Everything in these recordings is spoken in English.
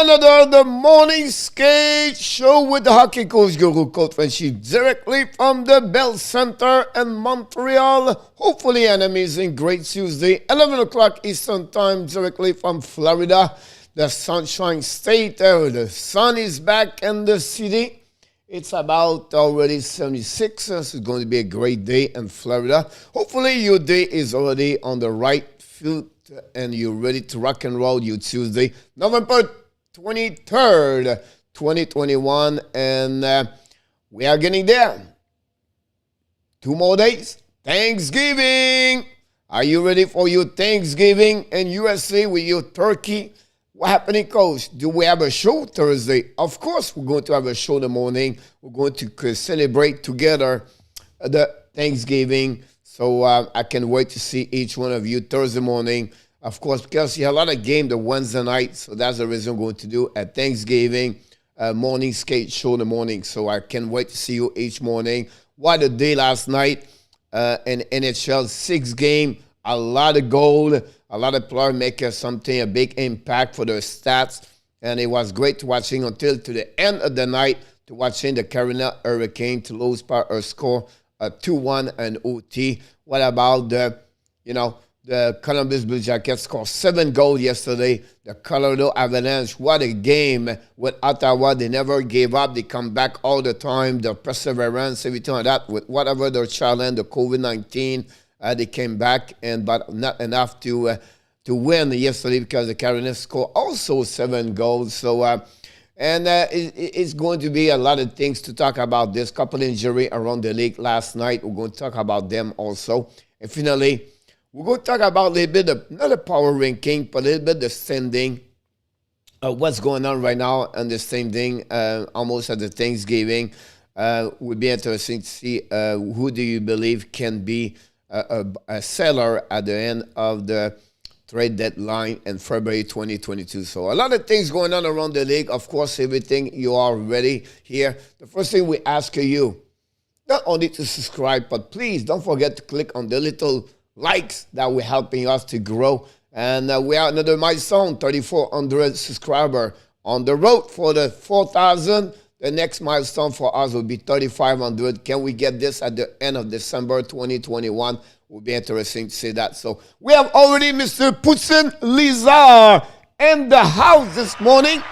another The Morning Skate Show with the hockey coach guru, Coach Frenchy, directly from the Bell Center in Montreal. Hopefully an amazing, great Tuesday, 11 o'clock Eastern Time, directly from Florida, the Sunshine State. The sun is back in the city. It's about already 76, so it's going to be a great day in Florida. Hopefully your day is already on the right foot and you're ready to rock and roll your Tuesday, November 23rd, 2021, and we are getting there. 2 more days. Thanksgiving. Are you ready for your Thanksgiving in USA with your turkey? What happening, Coach? Do we have a show Thursday? Of course, we're going to have a show in the morning. We're going to celebrate together the Thanksgiving. So I can wait to see each one of you Thursday morning. Of course, because you have a lot of games the Wednesday night. So that's the reason I'm going to do a Thanksgiving morning skate show in the morning. So I can't wait to see you each morning. What a day last night in NHL. 6 games, a lot of goal. A lot of players make a big impact for their stats. And it was great watching until to the end of the night to watching the Carolina Hurricane to lose by a score 2-1 and OT. What about the Columbus Blue Jackets scored 7 goals yesterday. The Colorado Avalanche, what a game with Ottawa. They never gave up. They come back all the time. The perseverance, everything like that. With whatever their challenge, the COVID-19, they came back, but not enough to win yesterday because the Carolina scored also 7 goals. So, it's going to be a lot of things to talk about. This couple injury around the league last night. We're going to talk about them also. And finally, we're going to talk about a little bit of, not a power ranking, but a little bit the standing. What's going on right now and the standing almost at the Thanksgiving. Would be interesting to see who do you believe can be a seller at the end of the trade deadline in February 2022. So a lot of things going on around the league. Of course, everything you are ready here. The first thing we ask you, not only to subscribe, but please don't forget to click on the little likes that will helping us to grow. And we are another milestone, 3,400 subscriber on the road for the 4,000. The next milestone for us will be 3,500. Can we get this at the end of December 2021? Will be interesting to see that. So we have already Mr. Poutine Lizard in the house this morning.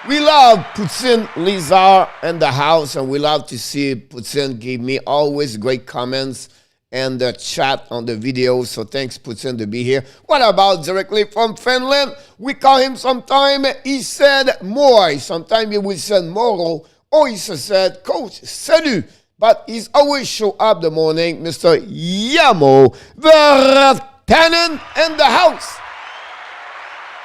We love Poutine Lizard in the house, and we love to see Poutine give me always great comments and the chat on the video. So thanks, Poutine, to be here. What about directly from Finland? We call him sometime, he said more. Sometimes he will say Moro, or he said, Coach, salut. But he's always show up the morning, Mr. Yamo Vertanen in the house.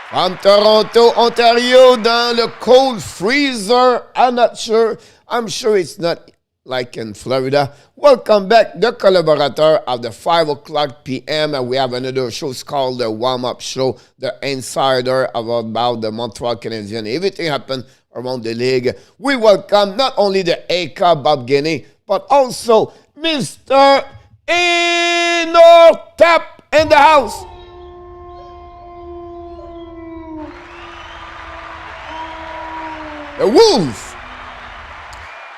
From Toronto, Ontario, dans le cold freezer. I'm sure it's not like in Florida. Welcome back, the collaborator of the 5 o'clock p.m. And we have another show called the warm-up show, the insider about the Montreal Canadiens. Everything happened around the league. We welcome not only the A-Cup Bob Guinea, but also Mr. Tap in the house. The Wolf.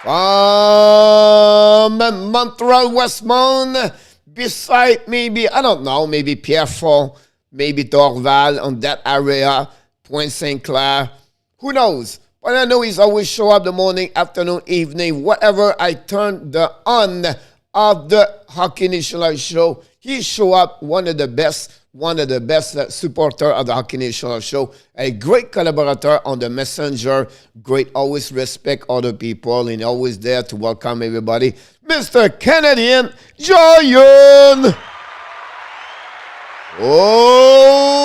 From Montreal Westmount, beside maybe, I don't know, maybe Pierrefonds, maybe Dorval on that area, Point St. Clair, who knows? But I know he's always show up the morning, afternoon, evening, whatever I turn the on of the Hockey National Show, he show up one of the best supporter of the Hockey National Show, a great collaborator on the messenger, great, always respect other people, and always there to welcome everybody, Mr. Canadian Giant. Oh,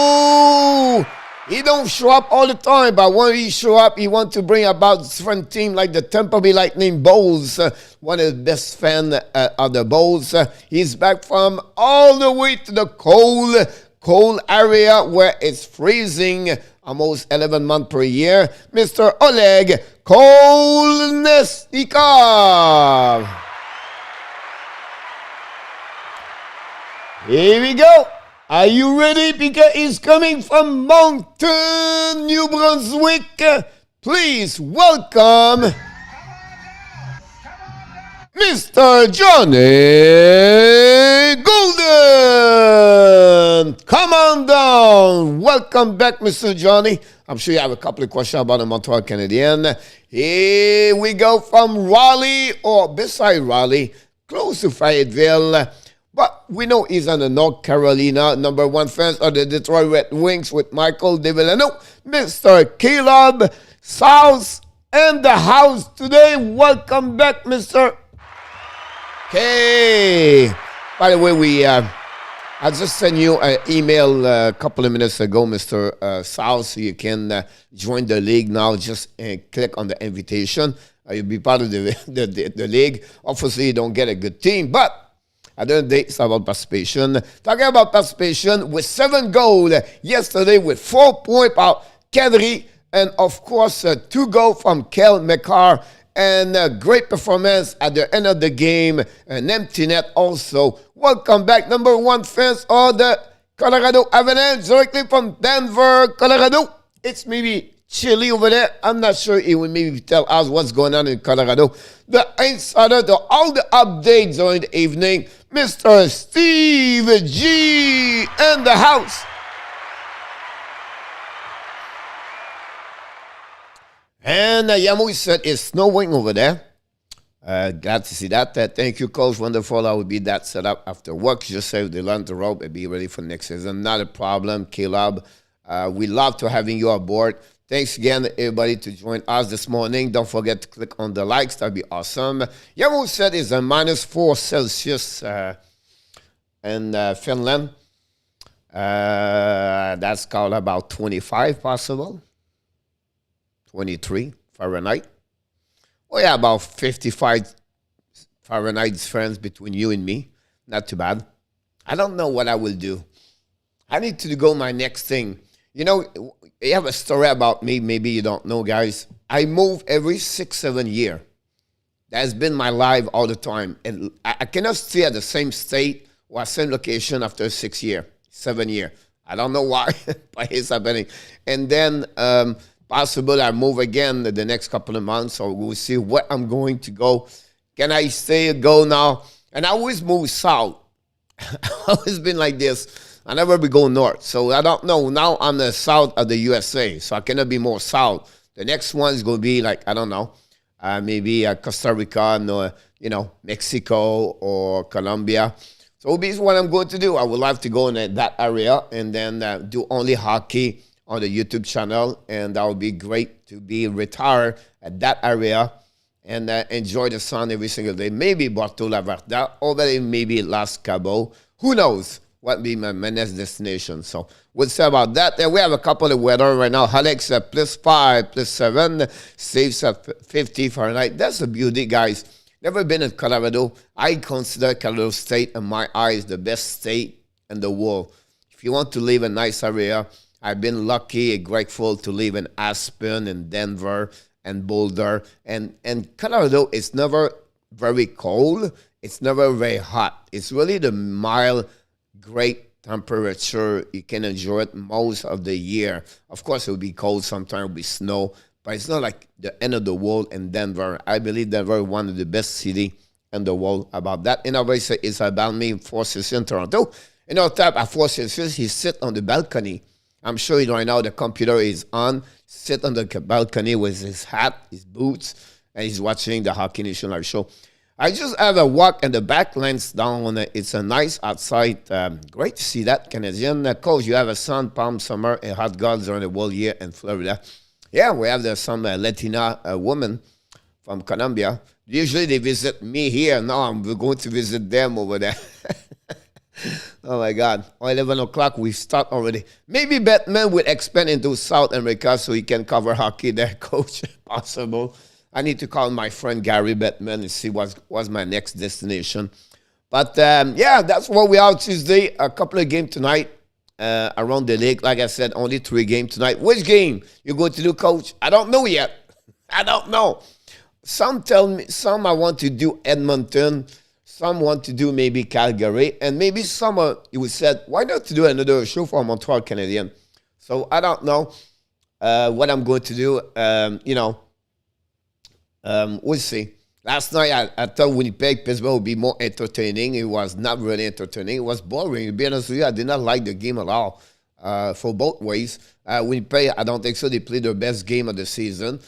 he don't show up all the time, but when he show up, he want to bring about different team like the Tampa Bay Lightning Bulls, one of the best fans of the Bulls. He's back from all the way to the cold area where it's freezing almost 11 months per year. Mr. Oleg Kolesnikov. Here we go. Are you ready? Because he's coming from Moncton, New Brunswick. Please welcome Mr. Johnny Golden. Come on down. Welcome back, Mr. Johnny. I'm sure you have a couple of questions about the Montreal Canadiens. Here we go from Raleigh, or beside Raleigh, close to Fayetteville. But we know he's on the North Carolina #1 fans of the Detroit Red Wings with Michael DeVillano. Mr. Caleb South in the house today. Welcome back, Mr. K. By the way, I just sent you an email a couple of minutes ago, Mr. South, so you can join the league now. Just click on the invitation. You'll be part of the league. Obviously, you don't get a good team, but at the end of the day, it's about participation. Talking about participation, with 7 goals yesterday, with 4 points by Calgary, and of course, 2 goals from Kel McCarr. And a great performance at the end of the game. An empty net also. Welcome back, #1 fans of the Colorado Avalanche, directly from Denver, Colorado. It's maybe chilly over there. I'm not sure he will maybe tell us what's going on in Colorado. The insider to all the updates during the evening, Mr. Steve G in the house. And Yamu said it's snowing over there. Glad to see that. Thank you, Coach. Wonderful. I will be that set up after work. Just say they learn the rope and be ready for next season. Not a problem, Caleb. We love to having you aboard. Thanks again, everybody, to join us this morning. Don't forget to click on the likes. That'd be awesome. Yamu said it's a -4 Celsius in Finland. That's called about 25 possible. 23 Fahrenheit. Oh, yeah, about 55 Fahrenheit difference between you and me. Not too bad. I don't know what I will do. I need to go my next thing. You know, you have a story about me. Maybe you don't know, guys. I move every 6-7 years. That's been my life all the time. And I cannot stay at the same state or same location after 6 years, 7 years. I don't know why, but it's happening. And then possible I move again the next couple of months, so we'll see where I'm going to go. Can I stay or go now? And I always move south. I've always been like this. I never be going north. So I don't know. Now I'm the south of the USA, so I cannot be more south. The next one is going to be like, I don't know, maybe Costa Rica, no, you know, Mexico or Colombia. So this is what I'm going to do. I would love to go in that area and then do only hockey on the YouTube channel, and that would be great to be retired at that area and enjoy the sun every single day. Maybe Bartola Varda, or maybe Las Cabo. Who knows what will be my next destination. So we'll say about that. And we have a couple of weather right now. Alex at +5, +7, saves at 50 Fahrenheit. That's a beauty, guys. Never been in Colorado. I consider Colorado State, in my eyes, the best state in the world. If you want to live in a nice area, I've been lucky and grateful to live in Aspen and Denver and Boulder. And Colorado is never very cold. It's never very hot. It's really the mild, great temperature. You can enjoy it most of the year. Of course, it will be cold. Sometimes it will be snow. But it's not like the end of the world in Denver. I believe Denver is one of the best cities in the world about that. And obviously, it's about me, 4 Celsius in Toronto. And on top at 4 Celsius, he sit on the balcony. I'm sure right now the computer is on, sit on the balcony with his hat, his boots, and he's watching the Hockey Nation Live show. I just have a walk and the back lens down. It's a nice outside. Great to see that. Canadian coach, you have a sun, palm summer, and hot gods during the whole year in Florida. Yeah, we have some Latina woman from Colombia. Usually they visit me here. Now I'm going to visit them over there. Oh, my God. 11 o'clock, we start already. Maybe Batman will expand into South America so he can cover hockey there, Coach. Possible. I need to call my friend Gary Batman and see what's my next destination. But, yeah, that's where we are Tuesday. A couple of games tonight around the league. Like I said, only 3 games tonight. Which game you going to do, Coach? I don't know yet. I don't know. Some tell me, some I want to do Edmonton. Some want to do maybe Calgary, and maybe some you said, why not to do another show for Montreal Canadiens? So I don't know what I'm going to do. We'll see. Last night, I thought Winnipeg, Pittsburgh would be more entertaining. It was not really entertaining. It was boring. To be honest with you, I did not like the game at all for both ways. Winnipeg, I don't think so. They played their best game of the season,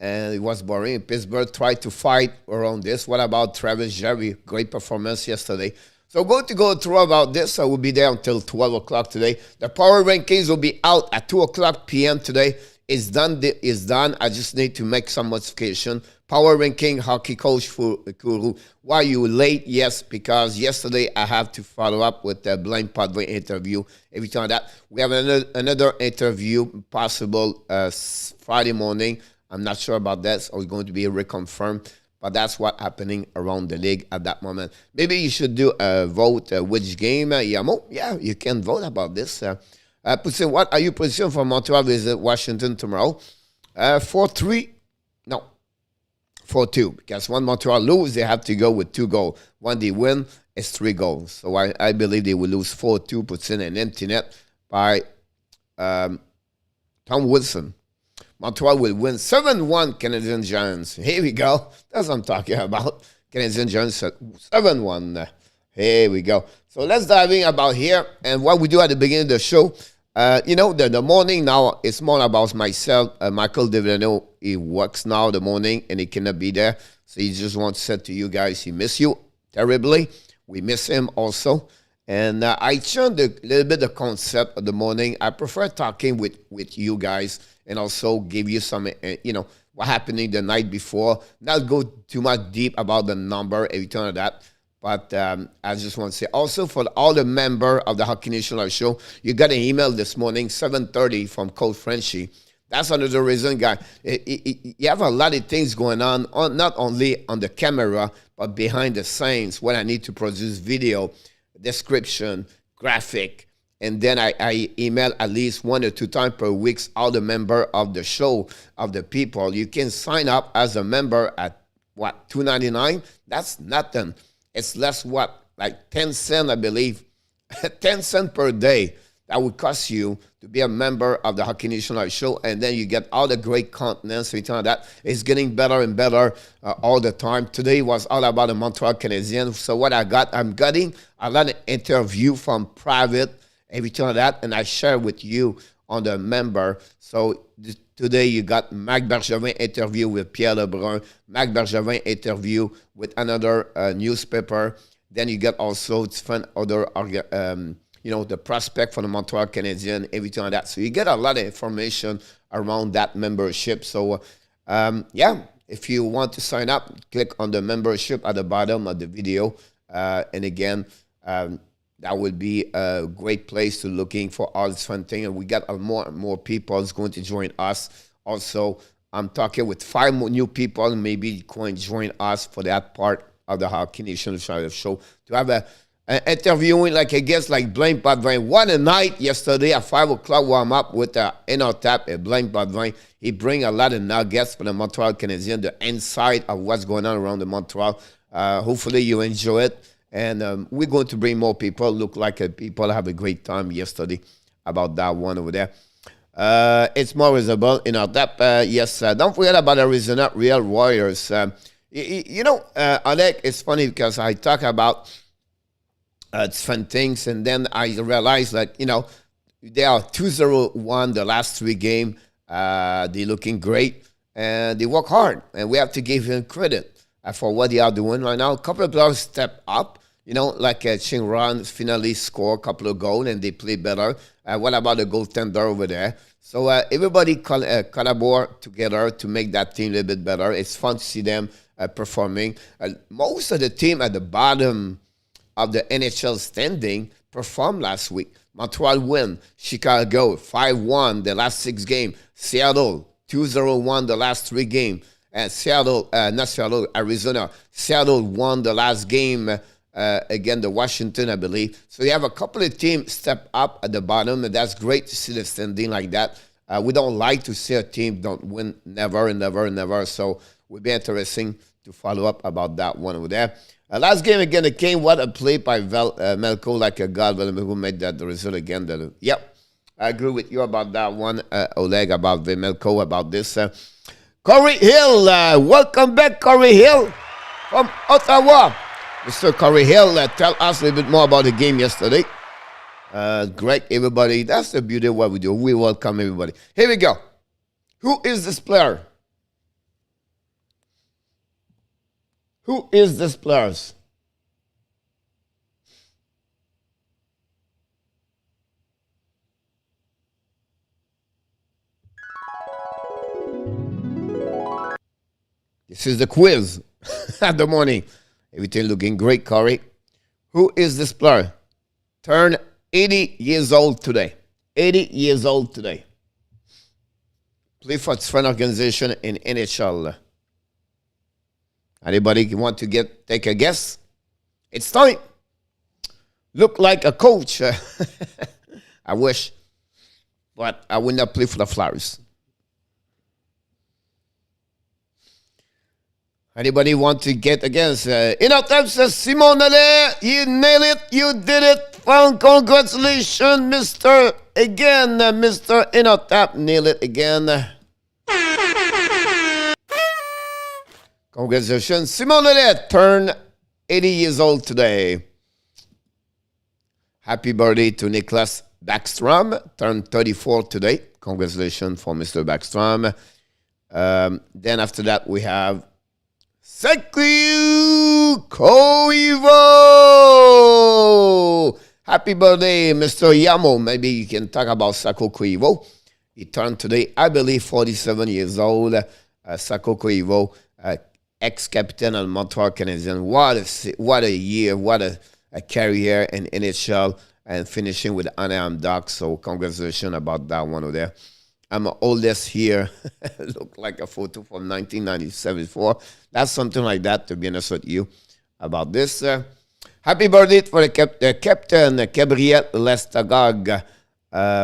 and it was boring. Pittsburgh tried to fight around this. What about Travis Jerry? Great performance yesterday. So going to go through about this. I will be there until 12 o'clock today. The power rankings will be out at 2 o'clock p.m. today. It's done. It's done. I just need to make some modification. Power ranking, hockey coach Kuru. Why are you late? Yes, because yesterday I have to follow up with the Blind Padre interview. Every time that we have another interview possible Friday morning. I'm not sure about that. So it's going to be reconfirmed. But that's what's happening around the league at that moment. Maybe you should do a vote. Which game, Yamo? Yeah, you can vote about this. What are you positioned for Montreal visit Washington tomorrow? 4-3? No. 4-2. Because when Montreal lose, they have to go with 2 goals. When they win, it's 3 goals. So I believe they will lose 4-2, puts in an empty net by Tom Wilson. Montreal will win 7-1 Canadian Giants. Here we go. That's what I'm talking about. Canadian Giants 7-1. Here we go. So let's dive in about here. And what we do at the beginning of the show, the morning now, it's more about myself. Michael Devlano, he works now the morning and he cannot be there. So he just wants to say to you guys, he miss you terribly. We miss him also. And I changed a little bit the concept of the morning. I prefer talking with you guys and also give you some, what happened the night before. Not go too much deep about the number, everything like that. But I just want to say, also for all the members of the Hockey National Show, you got an email this morning, 7:30 from Coach Frenchy. That's another reason, guys. You have a lot of things going on, not only on the camera, but behind the scenes, when I need to produce video, description, graphic, and then I email at least 1 or 2 times per week all the members of the show, of the people. You can sign up as a member at, $2.99? That's nothing. It's less, like 10 cents, I believe. 10 cents per day. That would cost you to be a member of the Hockey National Show, and then you get all the great content. So that it's getting better and better all the time. Today was all about the Montreal Canadiens. So what I'm getting a lot of interview from private, everything like that, and I share with you on the member. So today you got Marc Bergevin interview with Pierre Lebrun, Marc Bergevin interview with another newspaper. Then you get also different other the prospect for the Montreal Canadiens, everything like that. So you get a lot of information around that membership. So, if you want to sign up, click on the membership at the bottom of the video. And again, that would be a great place to looking for all this fun thing. And we got more and more people is going to join us. Also, I'm talking with 5 more new people. Maybe going to join us for that part of the Hockey Nation show to have a interviewing like a guest like Blaine Padvin. What a night yesterday at 5 o'clock warm up with tap Blaine Padvin. He bring a lot of nuggets for the Montreal Canadiens, the inside of what's going on around the Montreal. Hopefully you enjoy it. And we're going to bring more people. Look like people have a great time yesterday about that one over there. It's more visible in our tap. Yes, don't forget about Arizona Real Warriors. Alec, it's funny because I talk about different things, and then I realized that, they are 2-0-1 the last 3 games. They're looking great, and they work hard, and we have to give them credit for what they are doing right now. A couple of players step up, like Ching Ron finally score a couple of goals, and they play better. What about the goaltender over there? So everybody collaborate together to make that team a little bit better. It's fun to see them performing. Most of the team at the bottom of the NHL standing performed last week. Montreal win. Chicago 5-1 the last 6 games. Seattle 2-0-1 the last 3 games. And Arizona. Seattle won the last game against the Washington, I believe. So you have a couple of teams step up at the bottom, and that's great to see the standing like that. We don't like to see a team don't win never and never and never. So it would be interesting to follow up about that one over there. Last game again, it came. What a play by Melko, like a god, who made that the result again. Yep, I agree with you about that one, Oleg, about the Melko, about this. Corey Hill, welcome back, Corey Hill from Ottawa. Mr. Corey Hill, tell us a little bit more about the game yesterday. Great, everybody. That's the beauty of what we do. We welcome everybody. Here we go. Who is this player? Who is this player? This is the quiz at the morning. Everything looking great, Corey. Who is this player? Turned 80 years old today. 80 years old today. Play for its friend organization in NHL. Anybody want to take a guess? It's time. Look like a coach. I wish. But I will not play for the Flyers. Anybody want to get against? In our time says Simon Ale, you nailed it, you did it. Well, congratulations, Mr. Again, Mr. Inotap, nailed it again. Congratulations, Simon Ale turned 80 years old today. Happy birthday to Nicholas Backstrom, turned 34 today. Congratulations for Mr. Backstrom. Then after that, we have Sekou Koivu. Happy birthday, Mr. Yamo. Maybe you can talk about Sekou Koivu. He turned today, I believe, 47 years old. Sekou Koivu, ex-captain of Montreal Canadiens. What a year, what a career in NHL, and finishing with Anaheim Ducks. So congratulations about that one over there. I'm oldest here. Look like a photo from 1994. That's something like that, to be honest with you, about this. Happy birthday for the captain, Gabriel Lestagog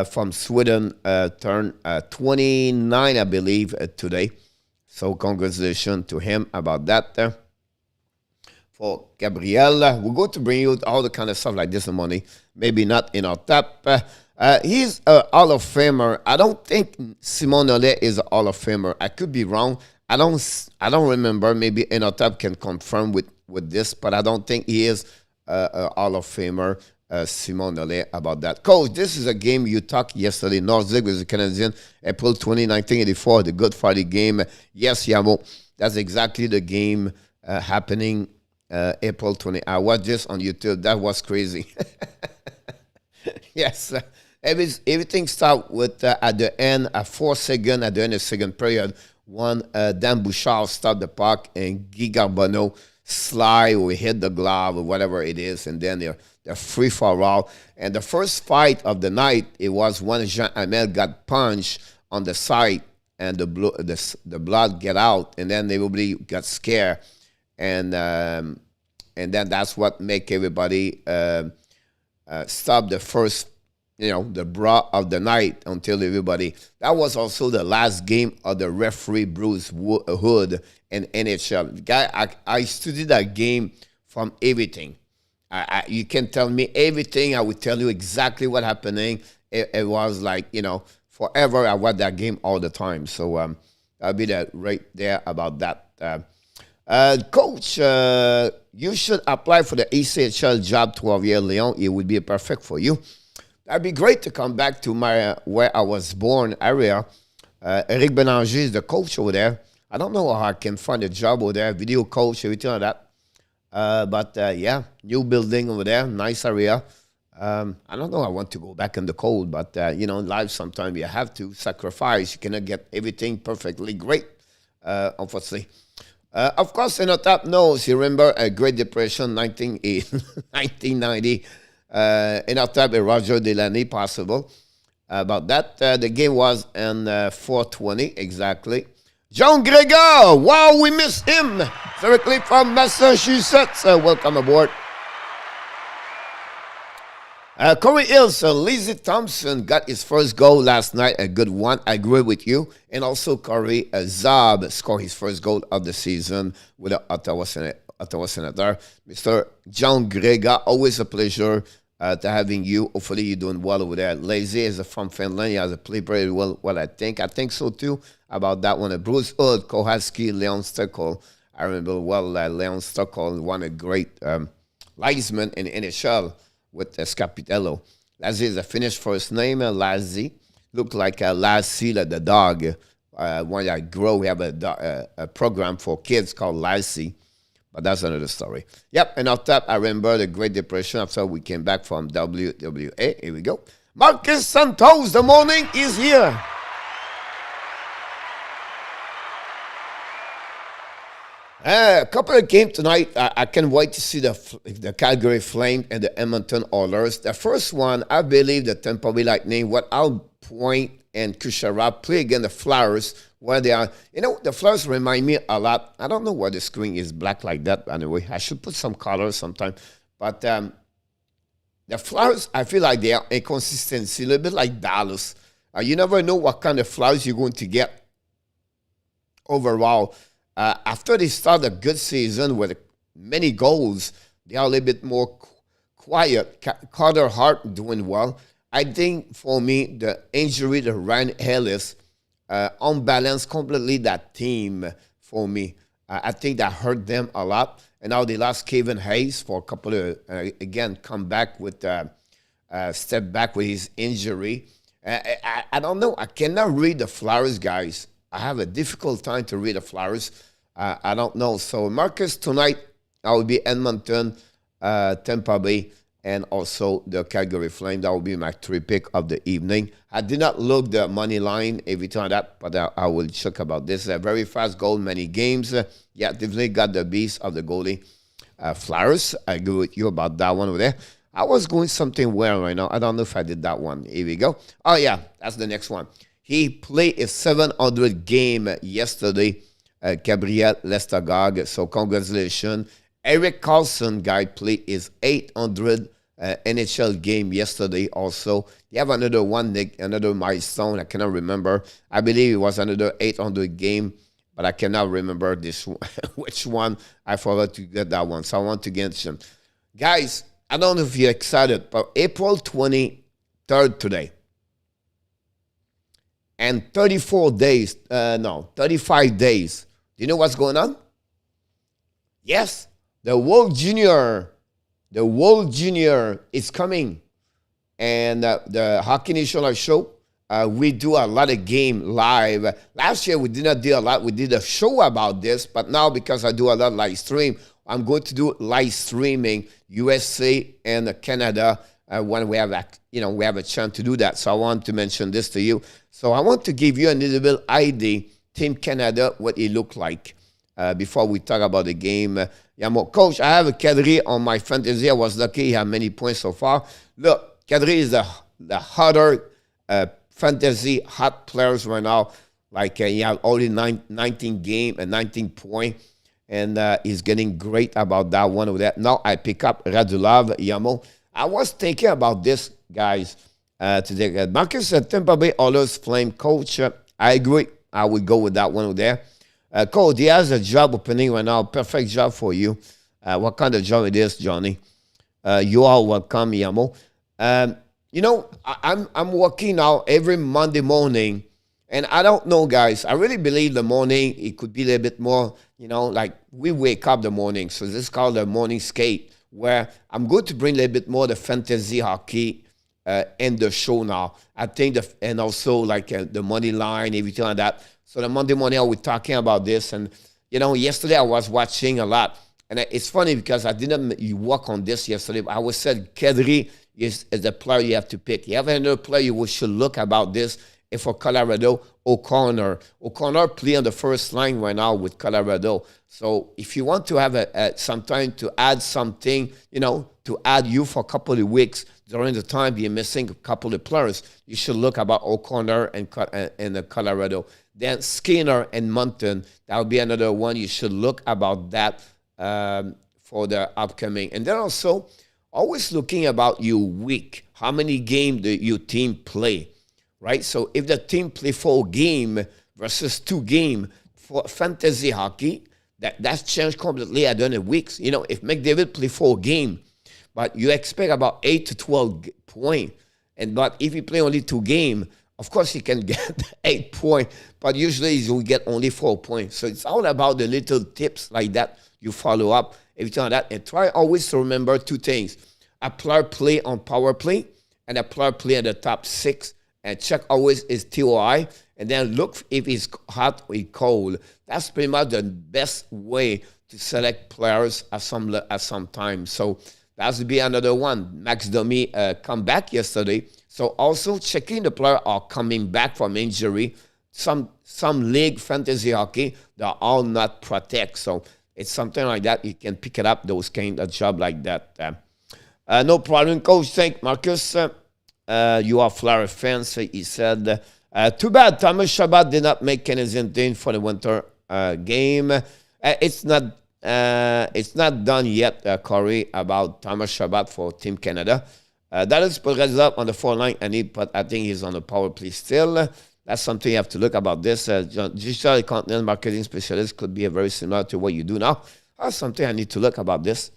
from Sweden, turned 29, I believe, today. So congratulations to him about that. For Gabriel, we're going to bring you all the kind of stuff like this in the morning. Maybe not in our tap. He's a Hall of Famer. I don't think Simon Ole is a Hall of Famer. I could be wrong. I don't remember. Maybe Inotap can confirm with this, but I don't think he is a Hall of Famer, Simon Ole, about that. Coach, this is a game you talked yesterday. Nordic with the Canadian, April 20, 1984, the Good Friday game. Yes, Yamo, that's exactly the game happening April 20. I watched this on YouTube. That was crazy. Yes. Everything started with, at the end, at 4 seconds, at the end of the second period, Dan Bouchard stopped the puck, and Guy Garbonneau slide or hit the glove or whatever it is, and then they're free for all. And the first fight of the night, it was when Jean Hamel got punched on the side, and the blood get out, and then everybody got scared, and then that's what make everybody stop the first, the brawl of the night until everybody. That was also the last game of the referee Bruce Hood in NHL. Guy, I studied that game from everything. You can tell me everything. I will tell you exactly what happening. It was like, forever. I watched that game all the time. So I'll be there right there about that. Coach, you should apply for the ECHL job 12-year Lyon. It would be perfect for you. That'd be great to come back to where I was born area. Eric Benanger is the coach over there. I don't know how I can find a job over there, video coach, everything like that. But yeah, new building over there, nice area. I don't know, I want to go back in the cold, but in life sometimes you have to sacrifice. You cannot get everything perfectly great, unfortunately. Of course, Inotap knows, you remember a Great Depression, 1990. Inotap and Roger Delaney, possible. About that, the game was in 4:20, exactly. John Gregor, wow, we miss him. Directly from Massachusetts. Welcome aboard. Corey Hills, Lizzie Thompson got his first goal last night, a good one. I agree with you. And also Corey Zab scored his first goal of the season with the Ottawa Senator. Mr. John Grega, always a pleasure to having you. Hopefully you're doing well over there. Lazy is from Finland. He has a play very well, I think. I think so too about that one. Bruce Hood, Kohalski, Leon Stockel. I remember well Leon Stockel won a great linesman in NHL with Scapitello. Lazzie is a Finnish first name. Lazzie looked like Lassie, like the dog. When I grow, we have a program for kids called Lassie, but that's another story. Yep, and off top, I remember the Great Depression after we came back from WWA. Here we go. Marcus Santos, the morning is here. A couple of games tonight. I can't wait to see the Calgary Flames and the Edmonton Oilers. The first one, I believe the Tampa Bay Lightning, what Al Point and Kucherov play against the Flyers, where they are. You know, the Flyers remind me a lot. I don't know why the screen is black like that, anyway. I should put some color sometime. But the Flyers, I feel like they are inconsistency, a little bit like Dallas. You never know what kind of Flyers you're going to get overall. After they start a good season with many goals, they are a little bit more quiet. Carter Hart doing well. I think for me, the injury to Ryan Ellis unbalanced completely that team for me. I think that hurt them a lot. And now they lost Kevin Hayes for a couple of, again, come back with step back with his injury. I don't know. I cannot read the Flyers, guys. I have a difficult time to read the Flyers. I don't know. So, Marcus, tonight, I will be Edmonton, Tampa Bay, and also the Calgary Flames. That will be my 3 pick of the evening. I did not look the money line every time that, but I will check about this. A very fast goal, many games. Yeah, definitely got the beast of the goalie. Flyers, I agree with you about that one over there. I was going something well right now. I don't know if I did that one. Here we go. Oh, yeah, that's the next one. He played a 700 game yesterday. Gabriel Lestagog. So congratulations. Eric Carlson guy played his 800 NHL game yesterday also. They have another one, Nick, another milestone. I cannot remember. I believe it was another 800 game, but I cannot remember this one, which one. I forgot to get that one. So I want to get some. Guys, I don't know if you're excited, but April 23rd today. And 35 days. Do you know what's going on? Yes, the World Junior is coming. And the Hockey National show, we do a lot of game live. Last year, we did not do a lot. We did a show about this. But now, because I do a lot of live stream, I'm going to do live streaming USA and Canada when we have we have a chance to do that. So I want to mention this to you. So I want to give you a little bit idea, Team Canada, what it looked like before we talk about the game. Coach, I have a Kadri on my fantasy. I was lucky he had many points so far. Look, Kadri is the hotter fantasy hot players right now. Like he had only 19 game and 19 point. And he's getting great about that one over there. Now I pick up Radulov, Yamo. I was thinking about this, guys, today. Marcus, Tampa Bay Oilers Flame coach. I agree. I would go with that one over there. Coach, he has a job opening right now. Perfect job for you. What kind of job it is, Johnny? You are welcome, Yamo. I'm working now every Monday morning. And I don't know, guys. I really believe the morning, it could be a little bit more, like we wake up the morning. So this is called the morning skate, where I'm going to bring a little bit more the fantasy hockey in the show now. I think, and also like the money line, everything like that. So the Monday morning, I was talking about this. And, yesterday I was watching a lot. And it's funny because I didn't work on this yesterday. But I was said, Kadri is the player you have to pick. You have another player you should look about this. And for Colorado, O'Connor. O'Connor play on the first line right now with Colorado. So if you want to have some time to add something, to add you for a couple of weeks during the time you're missing a couple of players, you should look about O'Connor and Colorado. Then Skinner and Mountain, that would be another one. You should look about that for the upcoming. And then also always looking about your week. How many games do your team play, right? So if the team play 4 games versus 2 games for fantasy hockey, that's changed completely at the end of weeks. You know, if Mcdavis play 4 games, but you expect about 8 to 12 points, but if he play only 2 games, of course he can get 8 points, but usually he will get only 4 points. So it's all about the little tips like that you follow up everything like that, and try always to remember 2 things: a player play on power play and a player play at the top 6, and check always his TOI, and then look if he's hot or cold. That's pretty much the best way to select players at some time. So that would be another one. Max Domi come back yesterday. So also checking the player are coming back from injury. Some league fantasy hockey, they're all not protect. So it's something like that. You can pick it up, those kind of job like that. No problem, Coach. Thank Marcus. You are Flyer fans, he said. Too bad Thomas Chabot did not make Canadian team for the winter game. It's not done yet, Corey, about Thomas Chabot for Team Canada. That is put up on the 4 line, but I think he's on the power play still. That's something you have to look about this. Digital content marketing specialist could be very similar to what you do now. That's something I need to look about this.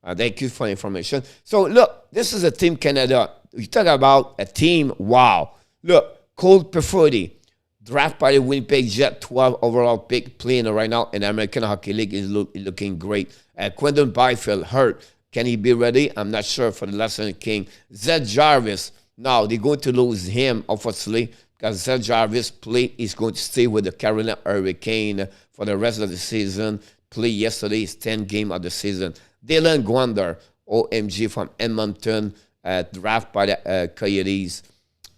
Thank you for the information. So, look, this is a Team Canada. You talk about a team, wow. Look, Cole Perfetti, draft by the Winnipeg Jet, 12 overall pick, playing right now in the American Hockey League, is looking great. Quentin Byfield, hurt. Can he be ready? I'm not sure for the Lesson King. Zed Jarvis, now they're going to lose him, obviously, because Zed Jarvis is going to stay with the Carolina Hurricane for the rest of the season. Play yesterday, his 10th game of the season. Dylan Gwander, OMG from Edmonton, draft by the Coyotes.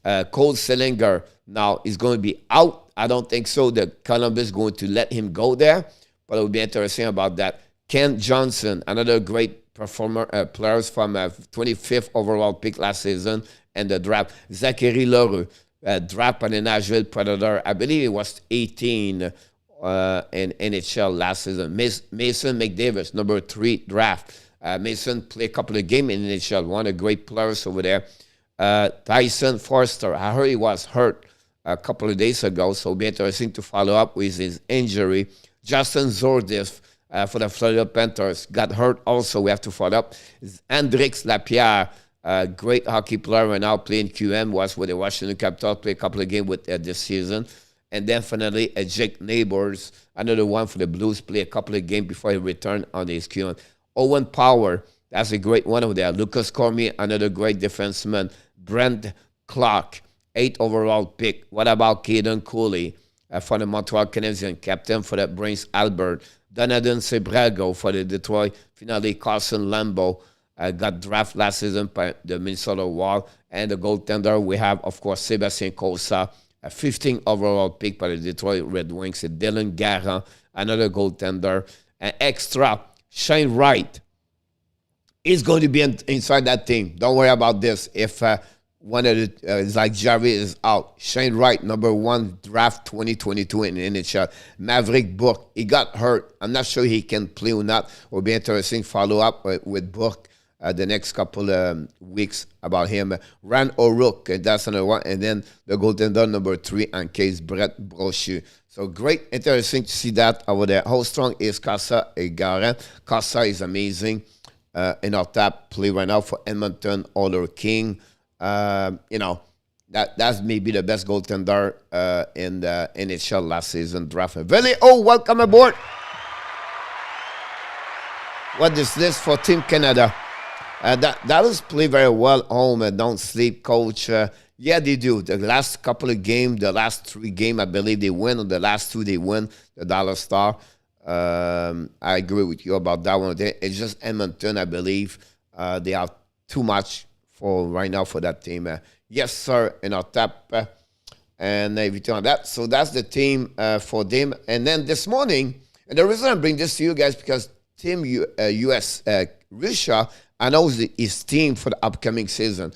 Cole Sillinger now is going to be out. I don't think so. The Columbus is going to let him go there, but it will be interesting about that. Ken Johnson, another great performer, players from 25th overall pick last season and the draft. Zachary Leroux, draft by the Nashville Predators. I believe it was 18 in NHL last season. Mason Mcdavis, number 3 draft. Mason played a couple of games in NHL. One of the great players over there. Tyson Forster, I heard he was hurt a couple of days ago, so it'll be interesting to follow up with his injury. Justin Zordif for the Florida Panthers got hurt also. We have to follow up. Hendrix Lapierre, great hockey player right now, playing QM, was with the Washington Capitals, played a couple of games with this season. And definitely Jake Neighbors, another one for the Blues, played a couple of games before he returned on his QM. Owen Power, that's a great one over there. Lucas Cormier, another great defenseman. Brent Clark, 8th overall pick. What about Caden Cooley for the Montreal Canadiens, captain for the Prince Albert? Donadan Sebrago for the Detroit. Finally, Carson Lambeau got drafted last season by the Minnesota Wild. And the goaltender, we have, of course, Sebastien Cossa, a 15th overall pick by the Detroit Red Wings. Dylan Garant, another goaltender. An extra, Shane Wright is going to be inside that team. Don't worry about this. If one of the, like Jarvis is out, Shane Wright, number 1 draft 2022 in the NHL. Maverick Bourque, he got hurt. I'm not sure he can play or not. It will be interesting follow up with Bourque the next couple of weeks about him. Ran O'Rourke, that's another one. And then the goaltender number 3 in case Brett Brochu. So great, interesting to see that over there. How strong is Casa Garant? Casa is amazing. In our top play right now for Edmonton Oilers King. You know, that's maybe the best goaltender in the NHL last season draft. Veli, welcome aboard. What is this for Team Canada? Dallas play very well home and don't sleep, coach. Yeah, they do. The last couple of games, the last 3 games, I believe they win. On the last 2, they win, the Dallas Star. I agree with you about that one. It's just Edmonton, I believe. They are too much for right now for that team. Yes, sir, in our top and everything like that. So that's the team for them. And then this morning, and the reason I bring this to you guys because Team US Russia announced his team for the upcoming season.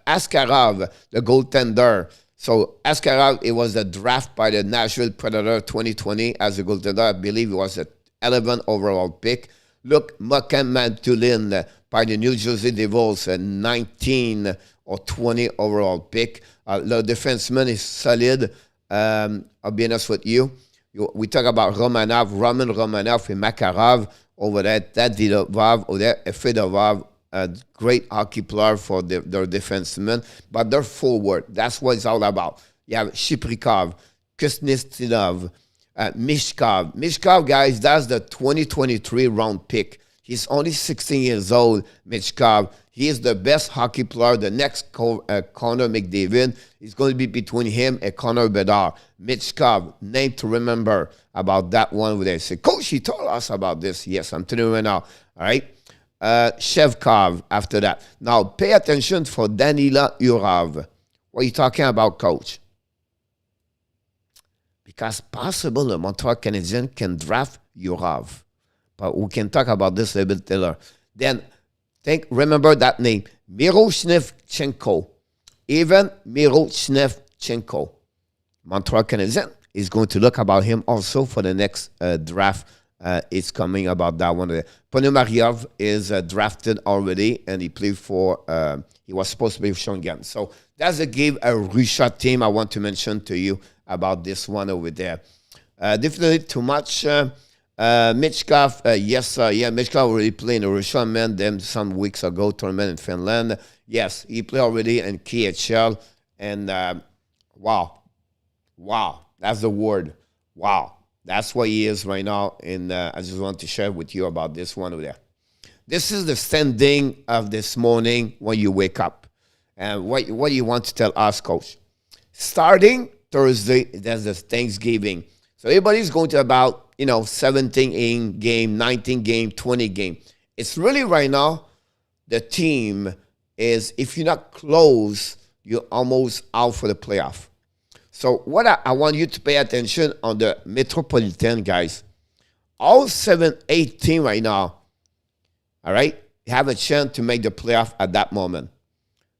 Askarov, the goaltender. So Askarov, it was a draft by the Nashville Predators 2020 as a goaltender. I believe it was the 11th overall pick. Look, Mokan Mantulin, by the New Jersey Devils, a 19 or 20 overall pick. The defenseman is solid. I'll be honest with you. We talk about Roman Romanov, and Makarov over there. That Didovov over there, Fedorov, a great hockey player for their defensemen. But they're forward. That's what it's all about. You have Shiprikov, Kuznetsov, Mishkov. Mishkov, guys, that's the 2023 round pick. He's only 16 years old, Mishkov. He is the best hockey player. The next Connor Mcdavis is going to be between him and Connor Bedard. Mishkov, name to remember about that one over there. Say, Coach, he told us about this. Yes, I'm telling you right now. All right. Shevkov after that. Now, pay attention for Danila Urov. What are you talking about, Coach? Because possible the Montreal Canadiens can draft Urov. But we can talk about this a little bit later. Then, remember that name, Miroshnichenko. Even Miroshnichenko. Montreal Canadiens is going to look about him also for the next draft. It's coming about that one. Ponomaryov is drafted already, and he played for, he was supposed to be with Sean Gann. So that's a Russia team I want to mention to you about this one over there. Definitely too much. Michkov, Michkov already played in the Russian man them some weeks ago, tournament in Finland. Yes, he played already in KHL. And wow, that's the word. Wow, that's what he is right now. And I just want to share with you about this one over there. This is the standing of this morning when you wake up. And what do you want to tell us, Coach? Starting Thursday, that's the Thanksgiving. So everybody's going to about, 17 game, 19 game, 20 game. It's really right now, the team is, if you're not close, you're almost out for the playoff. So what I want you to pay attention on the Metropolitan, guys. All 7-8 teams right now, all right, have a chance to make the playoff at that moment.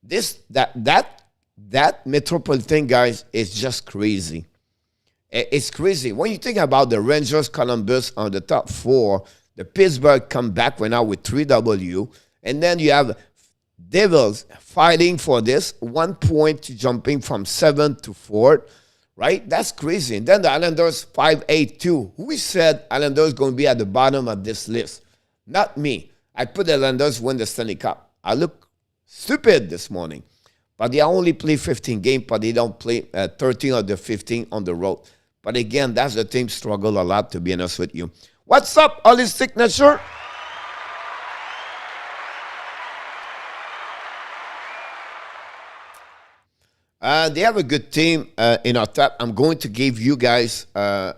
That Metropolitan, guys, is just crazy. It's crazy. When you think about the Rangers, Columbus on the top 4, the Pittsburgh come back right now with 3W, and then you have Devils fighting for this 1 point, jumping from 7 to 4, right? That's crazy. And then the Islanders 5-8-2. Who said Islanders going to be at the bottom of this list? Not me. I put the Islanders win the Stanley Cup. I look stupid this morning. But they only play 15 games, but they don't play 13 of the 15 on the road. But again, that's the team struggle a lot, to be honest with you. What's up, Holistic Signature? They have a good team in our top. I'm going to give you guys all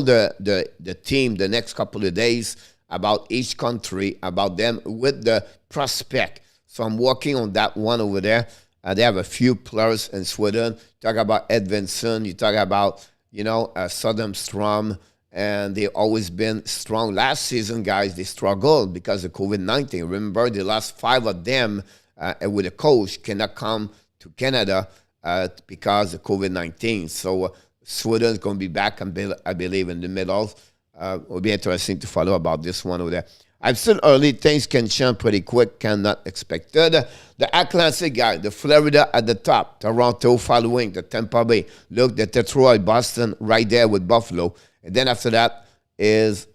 the team the next couple of days about each country, about them with the prospect. So I'm working on that one over there. They have a few players in Sweden. Talk about Edvinson. You talk about, Söderström. And they've always been strong. Last season, guys, they struggled because of COVID-19. Remember, the last 5 of them with a coach cannot come to Canada because of COVID-19. So Sweden is going to be back, I believe, in the middle. It will be interesting to follow about this one over there. I'm still early. Things can change pretty quick. Cannot expected. The Atlantic guy, the Florida at the top. Toronto following. The Tampa Bay. Look, the Detroit, Boston right there with Buffalo. And then after that is,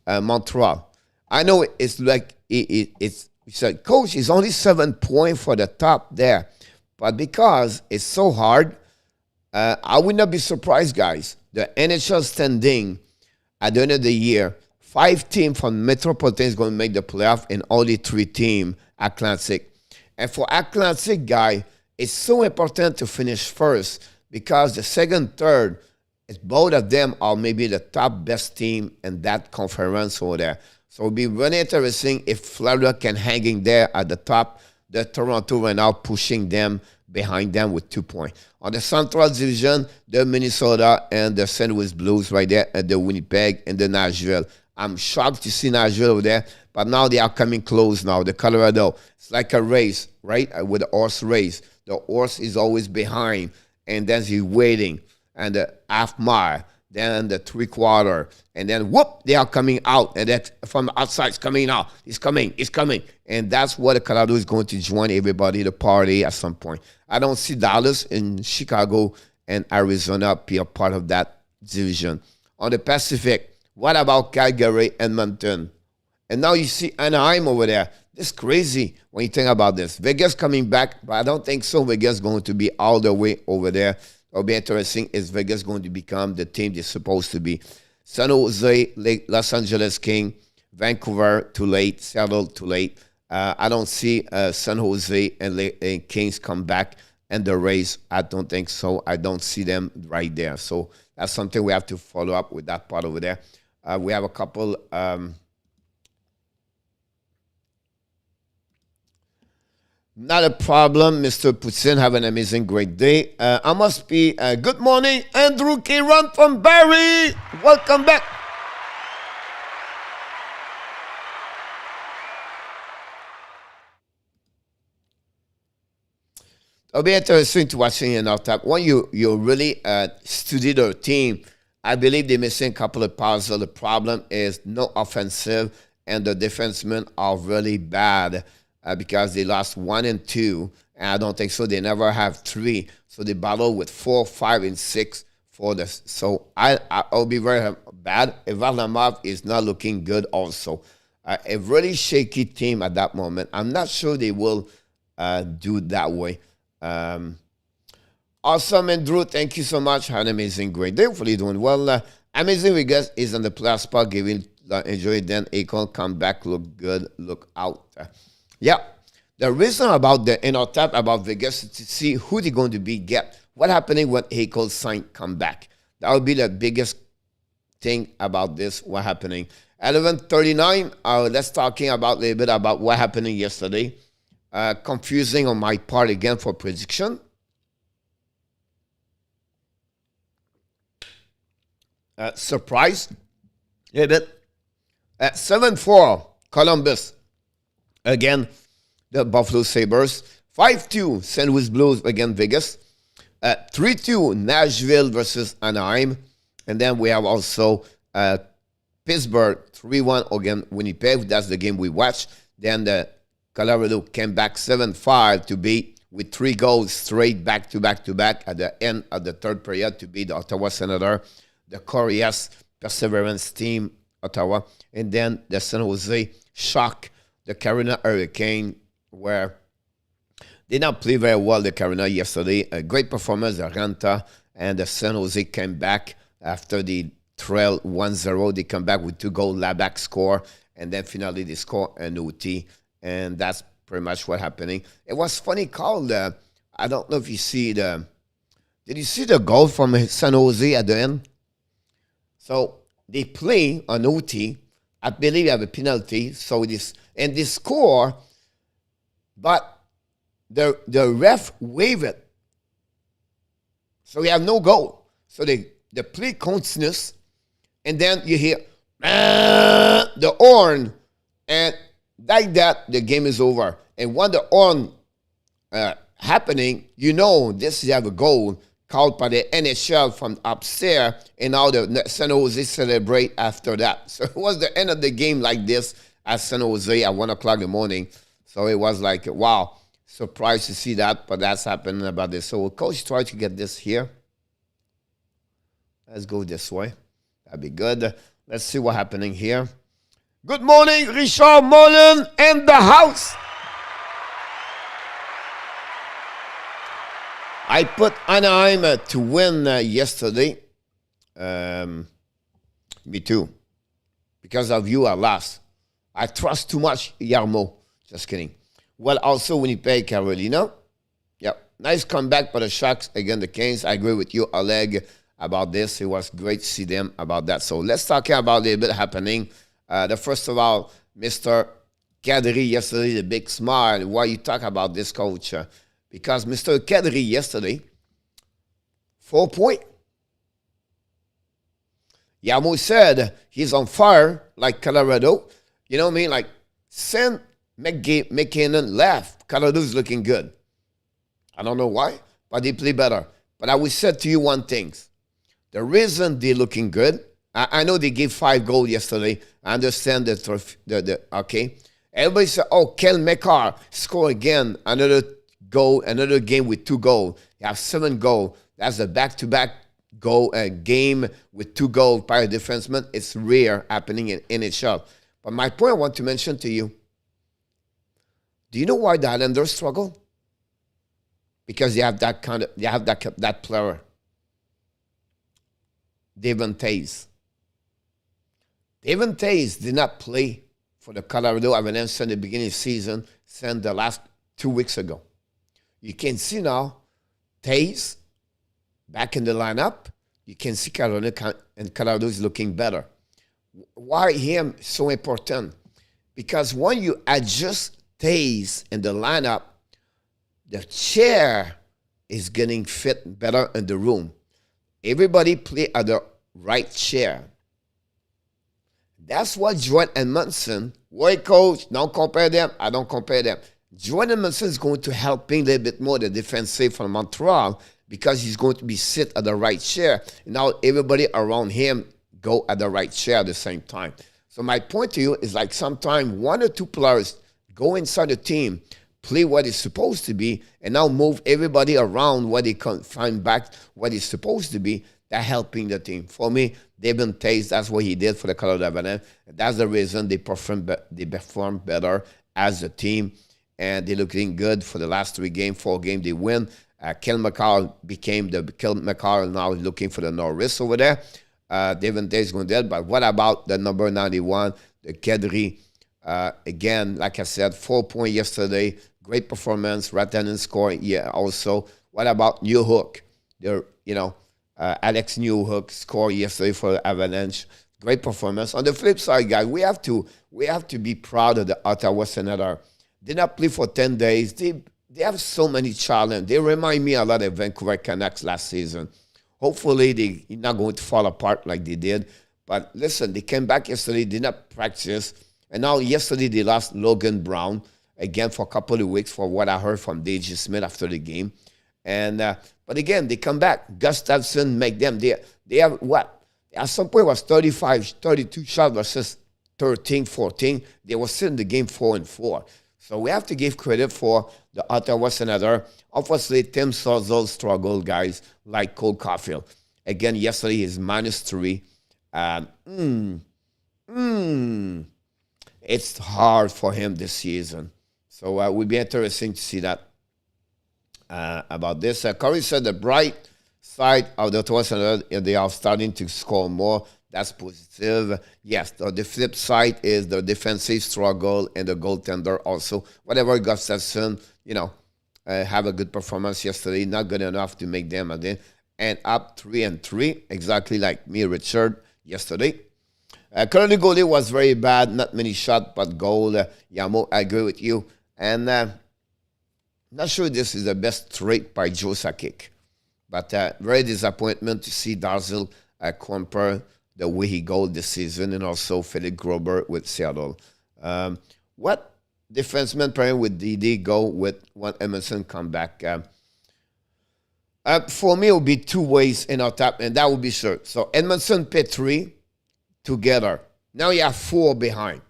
Montreal. I know it's like, it's like, Coach, it's only 7 points for the top there. But because it's so hard, I would not be surprised, guys. The NHL standing at the end of the year, 5 teams from Metropolitan is going to make the playoff, and only 3 teams Atlantic. And for Atlantic, guy, it's so important to finish first because the second, third, both of them are maybe the top best team in that conference over there. So it'll be really interesting if Florida can hang in there at the top. The Toronto right now pushing them behind them with 2 points. On the Central Division, the Minnesota and the St. Louis Blues right there at the Winnipeg and the Nashville. I'm shocked to see Nashville over there, but now they are coming close now. The Colorado, it's like a race, right? With a horse race. The horse is always behind, and then he's waiting. And the half mile, then the three-quarter, and then whoop, they are coming out, and that from the outside it's coming out. It's coming. And that's what the Colorado is going to join everybody, the party at some point. I don't see Dallas and Chicago and Arizona be a part of that division. On the Pacific, what about Calgary, Edmonton? And now you see Anaheim over there. It's crazy when you think about this. Vegas coming back, but I don't think so. Vegas is going to be all the way over there. It'll be interesting. Is Vegas going to become the team they're supposed to be? San Jose, Los Angeles King, Vancouver, too late. Seattle, too late. I don't see San Jose and Kings come back. And the Rays, I don't think so. I don't see them right there. So that's something we have to follow up with that part over there. We have a couple... Not a problem, Mr. Putin. Have an amazing, great day. I must be... good morning, Andrew Kiran from Barrie. Welcome back. It'll be interesting to watch in our type. When you really study their team, I believe they're missing a couple of parts. So the problem is no offensive, and the defensemen are really bad. Because they lost 1 and 2, and I don't think so. They never have 3, so they battle with 4, 5, and 6 for this. So I'll be very bad. Varlamov is not looking good also. A really shaky team at that moment. I'm not sure they will do that way. Awesome, Andrew. Thank you so much. Have an amazing, great day. Hopefully doing well. Amazing Vegas is on the playoff spot. Giving enjoy it. Then Akon come back. Look good. Look out. Yeah, the reason about the tap about Vegas is to see who they're going to be, get what happening when Hakel sign come back. That would be the biggest thing about this, what happening. 11:39, let's talking about a little bit about what happened yesterday. Confusing on my part again for prediction. Surprise, a little bit. 7-4, Columbus. Again, the Buffalo Sabres. 5-2, St. Louis Blues against Vegas. 3-2, Nashville versus Anaheim. And then we have also Pittsburgh 3-1 against Winnipeg. That's the game we watched. Then the Colorado came back 7-5 to beat with 3 goals straight back to back at the end of the third period to beat the Ottawa Senators, the Coyotes Perseverance team, Ottawa. And then the San Jose shock. The Carolina Hurricane, where they not play very well, the Carolina yesterday. A great performance, the Ranta, and the San Jose came back after the trail 1-0. They come back with 2 goals, Laback score, and then finally they score an OT, and that's pretty much what happening. It was funny call. I don't know if you see did you see the goal from San Jose at the end? So they play an OT. I believe they have a penalty, so this... And they score, but the ref waved it. So we have no goal. So the play continues, and then you hear the horn, and like that, the game is over. And when the horn happening, you know this is have a goal called by the NHL from upstairs, and now the San Jose celebrate after that. So it was the end of the game like this. At San Jose at 1 o'clock in the morning. So it was like, wow, surprised to see that, but that's happening about this. So coach tried to get this here. Let's go this way. That'd be good. Let's see what's happening here. Good morning, Richard Mullen and the house. I put Anaheim to win yesterday. Me too. Because of you, I lost. I trust too much Yarmo. Just kidding. Well, also Winnipeg, Carolina. Yep. Nice comeback for the Sharks against the Canes. I agree with you, Oleg, about this. It was great to see them about that. So let's talk about a little bit happening. The first of all, Mr. Kadri yesterday, the big smile. Why you talk about this, coach? Because Mr. Kadri yesterday, 4 points. Yarmo said he's on fire like Colorado. You know what I mean? Like, send McKinnon left. Colorado's looking good. I don't know why, but they play better. But I will say to you one thing. The reason they're looking good, I know they gave 5 goals yesterday. I understand okay. Everybody said, oh, Kel McCarr score again, another goal, another game with 2 goals. You have 7 goals. That's a back-to-back goal game with 2 goals by a defenseman. It's rare happening in NHL. But my point I want to mention to you, do you know why the Islanders struggle? Because they have that player, Devon Tays. Devon Tays did not play for the Colorado Avalanche in the beginning of the season, since the last 2 weeks ago. You can see now, Tays back in the lineup. You can see Colorado is looking better. Why him so important? Because when you adjust Tays in the lineup, the chair is getting fit better in the room. Everybody play at the right chair. That's what Joel Edmondson, why coach, don't compare them, I don't compare them. Joel Edmondson is going to help a little bit more the defensive from Montreal because he's going to be sit at the right chair. Now everybody around him go at the right chair at the same time. So my point to you is like sometimes 1 or 2 players go inside the team, play what it's supposed to be, and now move everybody around what they can find back what it's supposed to be. They're helping the team. For me, Devon Tays, that's what he did for the Colorado Avalanche. That's the reason they perform better as a team, and they're looking good for the last 3 games, 4 games they win. Kel McCarr became the Kel McCarr, now looking for the Norris over there. Devon Tays going there, but what about the number 91, the Kadri? Again, like I said, 4 points yesterday. Great performance. Right-handed score, yeah, also. What about Newhook? Alex Newhook scored yesterday for the Avalanche. Great performance. On the flip side, guys, we have to be proud of the Ottawa Senators. They not play for 10 days. They have so many challenges. They remind me a lot of Vancouver Canucks last season. Hopefully, they're not going to fall apart like they did. But listen, they came back yesterday, did not practice. And now yesterday they lost Logan Brown again for a couple of weeks for what I heard from DJ Smith after the game. And but again, they come back. Gustafsson make them. They have what? At some point it was 35, 32 shots versus 13, 14. They were still in the game 4-4. So we have to give credit for the Ottawa Senators. Obviously, Tim Suzzle struggled, guys, like Cole Caulfield. Again, yesterday is -3. It's hard for him this season. So it will be interesting to see that about this. Corey said the bright side of the Ottawa Senators, they are starting to score more. That's positive. Yes, the flip side is the defensive struggle and the goaltender also. Whatever Gustafsson, have a good performance yesterday. Not good enough to make them again. And up 3-3, exactly like me, Richard, yesterday. Currently, goalie was very bad. Not many shots, but goal. Yamo, I agree with you. And not sure this is the best trait by Joe Sakic. But very disappointment to see Darzyl compare the way he goal this season, and also Philip Grober with Seattle. What defenseman pairing with DD go with when Emerson come back? For me, it will be 2 ways in our top, and that will be sure. So Edmondson, Petrie together. Now you have 4 behind.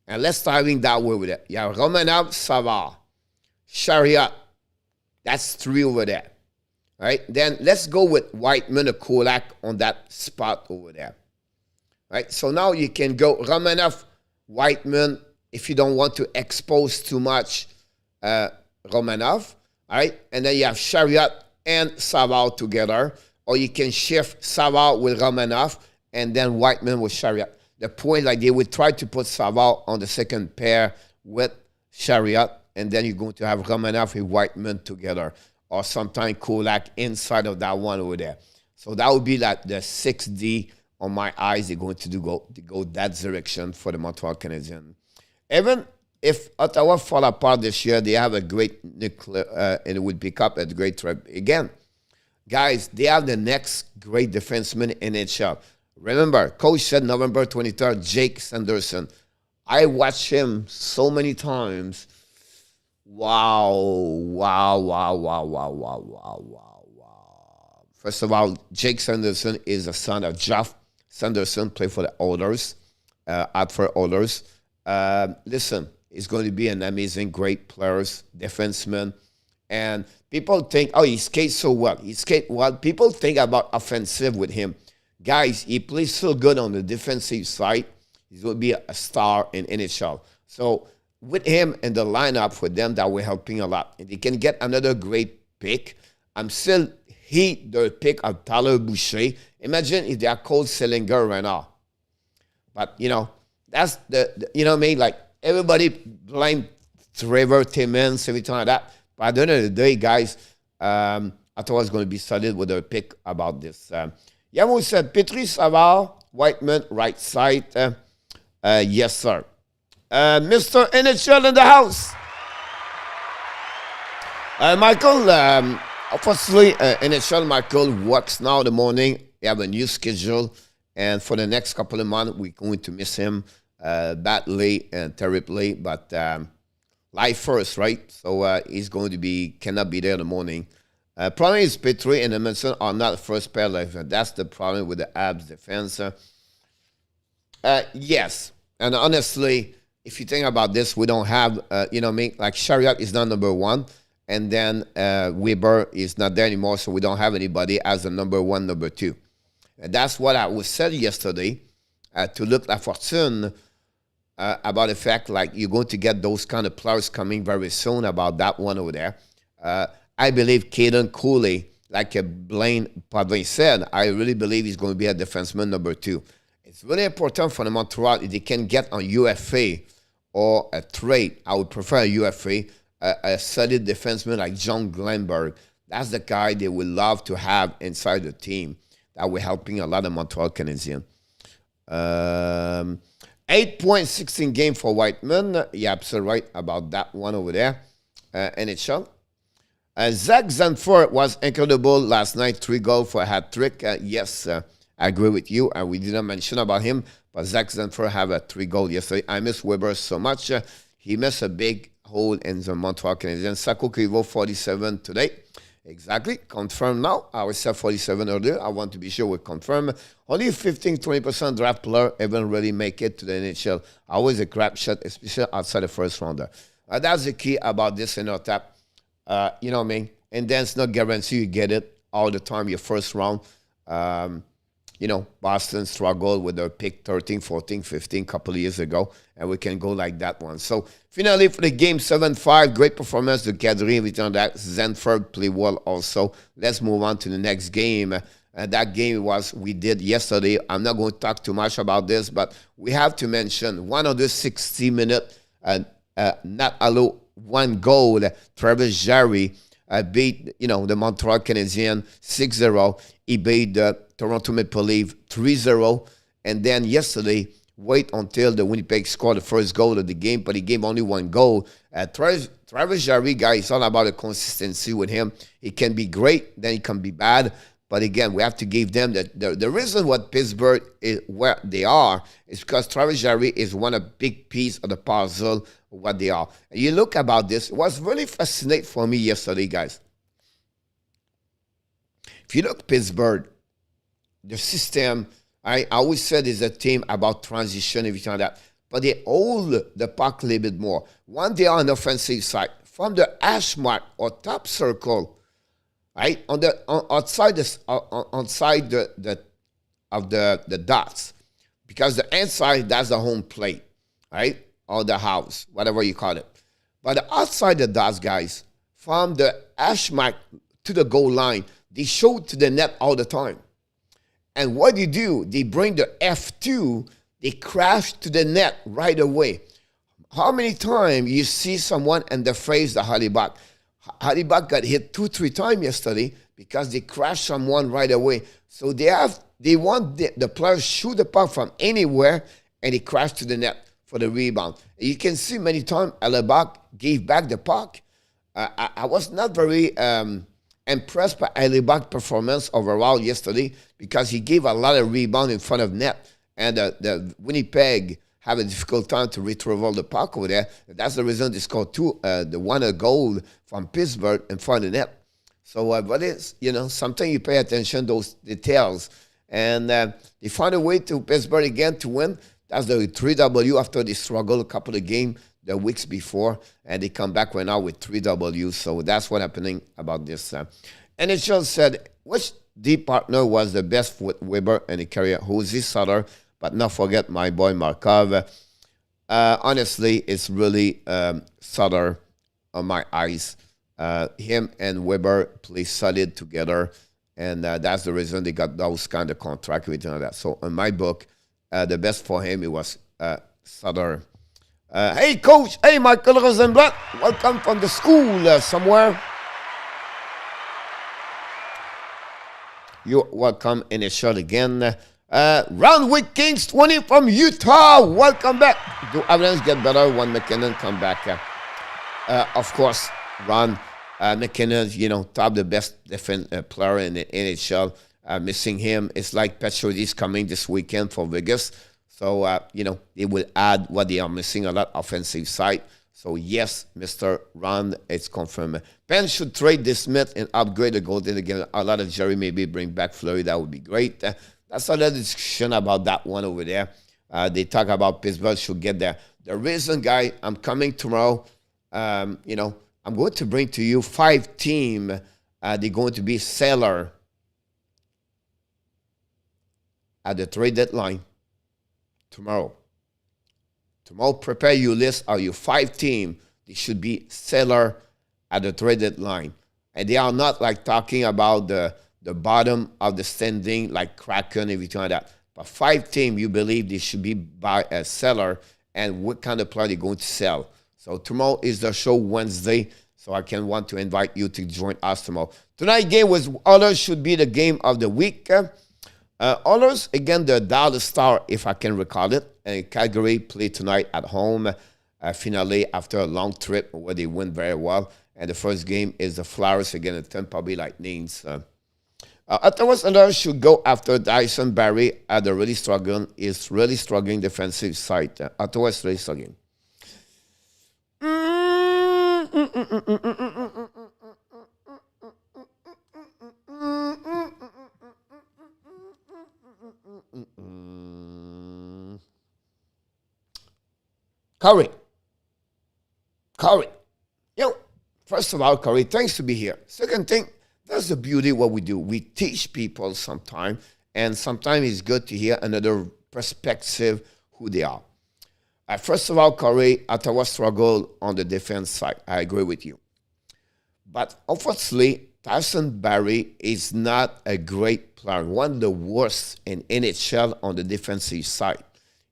And let's start that way with it. You have Romanov, Savard, Chariot. That's 3 over there. All right? Then let's go with Whiteman or Kulak on that spot over there. All right? So now you can go Romanov, Whiteman, if you don't want to expose too much Romanov. All right? And then you have Chariot and Savard together. Or you can shift Savard with Romanov and then Whiteman with Chariot. The point, like they would try to put Savard on the second pair with Chariot, and then you're going to have Romanov and Whiteman together, or sometimes Kulak inside of that one over there. So that would be like the 6D on my eyes. They're going to go that direction for the Montreal Canadiens. Even if Ottawa fall apart this year, they have a great nuclear, and it would pick up a great trip again. Guys, they have the next great defenseman in NHL. Remember, coach said November 23rd, Jake Sanderson. I watched him so many times. Wow. First of all, Jake Sanderson is the son of Jeff Sanderson, played for the Oilers, Hartford Oilers. Listen, he's going to be an amazing, great player, defenseman. And people think, oh, he skates so well. He skates well. People think about offensive with him. Guys, he plays so good on the defensive side. He's going to be a star in NHL. So with him in the lineup with them, that we're helping a lot. And they can get another great pick. I'm still the pick of Tyler Boucher. Imagine if they are Cole Sillinger right now. But, you know, that's you know what I mean? Like, everybody blame Trevor Timmins, everything like that. But at the end of the day, guys, I thought I was going to be solid with a pick about this. Yamo said, Petri Savard, Whiteman, right side. Yes, sir. Mr. NHL in the house. Michael, obviously, NHL Michael works now in the morning. We have a new schedule. And for the next couple of months, we're going to miss him badly and terribly. But life first, right? So he's going to cannot be there in the morning. Problem is Petrie and Edmonton are not the first pair. That's the problem with the Habs defense. Yes. And honestly, if you think about this, we don't have, you know what I mean? Like Chariot is not number one. And then Weber is not there anymore. So we don't have anybody as a number one, number two. And that's what I was said yesterday to Luc Lafortune about the fact like you're going to get those kind of players coming very soon about that one over there. I believe Caden Cooley, like Blaine Padvin said, I really believe he's going to be a defenseman number two. It's really important for the Montreal if they can get on UFA or a trade. I would prefer a UFA, a solid defenseman like John Glenberg. That's the guy they would love to have inside the team. That we're helping a lot of Montreal Canadiens. 8.16 game for Whiteman. You're absolutely right about that one over there. NHL. Zach Zanford was incredible last night. 3 goals for a hat trick. Yes, I agree with you. We didn't mention about him, but Zach Zanford have a 3 goal yesterday. I miss Weber so much. He missed a big hole in the Montreal Canadiens. Saku Kivo 47 today. Exactly. Confirmed now. I was said 47 earlier. I want to be sure we confirm. Only 15-20% draft player even really make it to the NHL. Always a crap shot, especially outside the first rounder. That's the key about this in our tap. You know what I mean? And then it's not guaranteed you get it all the time, your first round. You know, Boston struggled with their pick 13, 14, 15 a couple of years ago, and we can go like that one. So, finally, for the game 7-5, great performance to Calgary. We turn that Zanford play well also. Let's move on to the next game. That game we did yesterday. I'm not going to talk too much about this, but we have to mention 160-minute, not allow 1 goal. Travis Jarry beat, you know, the Montreal Canadiens 6-0. He beat the Toronto Maple Leafs 3-0. And then yesterday, wait until the Winnipeg scored the first goal of the game, but he gave only 1 goal. Travis Jarry, guy, it's all about the consistency with him. He can be great, then he can be bad. But again, we have to give them the reason what Pittsburgh is where they are is because Travis Jarry is one of big piece of the puzzle of what they are. And you look about this, it was really fascinating for me yesterday, guys. If you look at Pittsburgh, the system, I always said is a team about transition, everything like that. But they hold the puck a little bit more. When they are on the offensive side, from the hash mark or top circle, right, outside the dots, because the inside, that's the home plate, right, or the house, whatever you call it. But the outside the dots, guys, from the hash mark to the goal line, they show to the net all the time. And what do? They bring the F2, they crash to the net right away. How many times you see someone in the face the Halibuck? Halibuck got hit 2-3 times yesterday because they crashed someone right away. So they want the players shoot the puck from anywhere and they crash to the net for the rebound. You can see many times Halibuck gave back the puck. I was not very impressed by Halibuck's performance overall yesterday because he gave a lot of rebound in front of net. And the Winnipeg have a difficult time to retrieve the puck over there. That's the reason they scored the one goal from Pittsburgh in front of the net. So, but it's, something you pay attention those details. And they found a way to Pittsburgh again to win. That's the 3W after they struggled a couple of games the weeks before, and they come back right now with 3W. So that's what's happening about this. NHL said, which D partner was the best with Weber and the career? Jose Sutter, but not forget my boy Markov. Honestly, it's really Sutter on my eyes. Him and Weber play solid together, and that's the reason they got those kind of contract, everything like that. So in my book, the best for him, it was Sutter. Hey, Coach. Hey, Michael Rosenblatt. Welcome from the school somewhere. You're welcome in a shot again. Roundwick Kings 20 from Utah. Welcome back. Do Avalanche get better when McKinnon come back? Of course, Ron McKinnon, top the best defense player in the NHL. Missing him, it's like Petrodi's coming this weekend for Vegas. So, they will add what they are missing, a lot offensive side. So, yes, Mr. Ron, it's confirmed. Penn should trade this Smith and upgrade the goaltender again. A lot of Jerry maybe bring back Fleury. That would be great. That's a lot of discussion about that one over there. They talk about Pittsburgh should get there. The reason, guy, I'm coming tomorrow, I'm going to bring to you 5 teams. They're going to be seller at the trade deadline tomorrow. Tomorrow, prepare your list of your 5 teams. They should be seller at the trade deadline. And they are not like talking about the bottom of the standing like Kraken, everything like that. But 5 teams you believe they should be by a seller and what kind of player they're going to sell. So tomorrow is the show Wednesday. So I can want to invite you to join us tomorrow. Tonight's game was Oilers should be the game of the week. Oilers, again, the Dallas Star, if I can recall it. And Calgary play tonight at home. Finale after a long trip where they win very well. And the first game is the Flyers against the Tampa Bay Lightning. Ottawa Senators should go after Dyson Barrie at the really struggling defensive side. Ottawa is really struggling. Curry. First of all, Curry, thanks to be here. Second thing, that's the beauty of what we do. We teach people sometimes, and sometimes it's good to hear another perspective who they are. First of all, Curry, Ottawa struggled on the defense side. I agree with you. But unfortunately, Dyson Barrie is not a great player. One of the worst in NHL on the defensive side.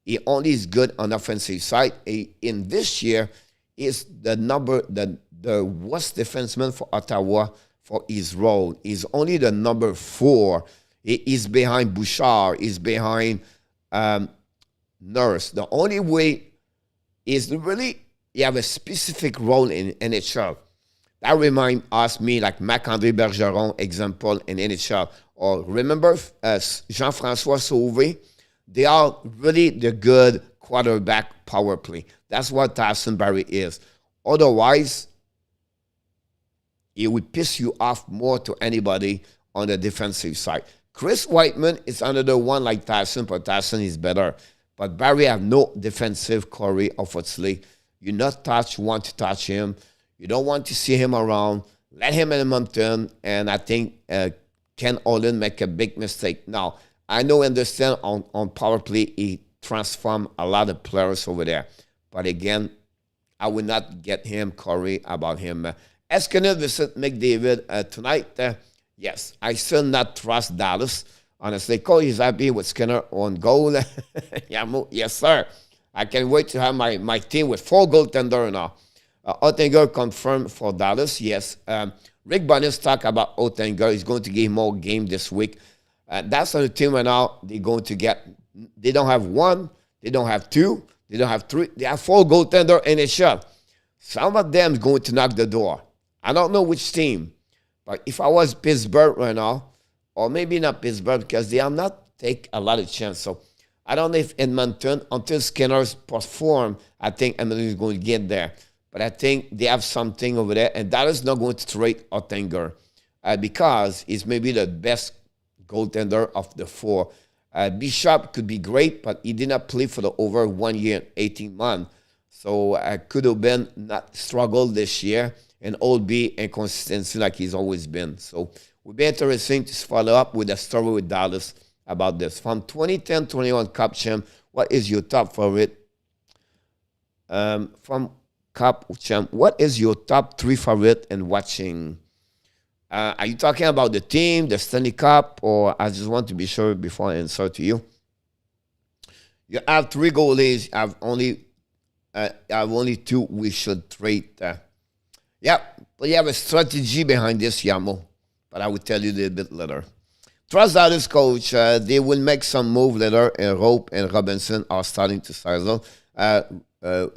He only is good on the offensive side. In this year, is the worst defenseman for Ottawa for his role. He's only the number 4. He is behind Bouchard. He's behind Nurse. The only way is really you have a specific role in NHL. That reminds me like Marc-André Bergeron example in NHL. Or remember Jean-François Sauvé? They are really the good quarterback power play. That's what Dyson Barrie is. Otherwise, it would piss you off more to anybody on the defensive side. Chris Whiteman is another one like Tyson, but Tyson is better. But Barrie have no defensive Corey, obviously. You not want to touch him. You don't want to see him around. Let him in the mountain. And I think Ken Olin make a big mistake. Now, I understand on power play, he transformed a lot of players over there. But again, I will not get him, Corey, about him. Eskinner visit Mcdavid tonight. Yes, I still not trust Dallas. Honestly, Cole is happy with Skinner on goal. Yes, sir. I can't wait to have my team with 4 goaltender now. Oettinger confirmed for Dallas. Yes. Rick Bonus talked about Oettinger. He's going to give more game this week. That's on the team right now. They're going to get. They don't have 1. They don't have 2. They don't have 3. They have 4 goaltender in a shot. Some of them is going to knock the door. I don't know which team. But if I was Pittsburgh right now, or maybe not Pittsburgh, because they are not take a lot of chance. So I don't know if Edmonton, until Skinner's perform, I think Edmonton is going to get there. But I think they have something over there. And Dallas is not going to trade Oettinger. because he's maybe the best goaltender of the four. Bishop could be great, but he did not play for the over 1 year and 18 months. So could have been not struggled this year and all be inconsistency like he's always been. So we'll be interesting to follow up with a story with Dallas about this. From 2010-21 Cup champ, what is your top favorite? From Cup champ, what is your top 3 favorite in watching? Are you talking about the team, the Stanley Cup, or I just want to be sure before I answer to you? You have 3 goalies. I have only 2 we should trade. Yeah, but you have a strategy behind this, Yamo. But I will tell you a little bit later. Trust Dallas coach. They will make some move later, and Rope and Robinson are starting to sizzle.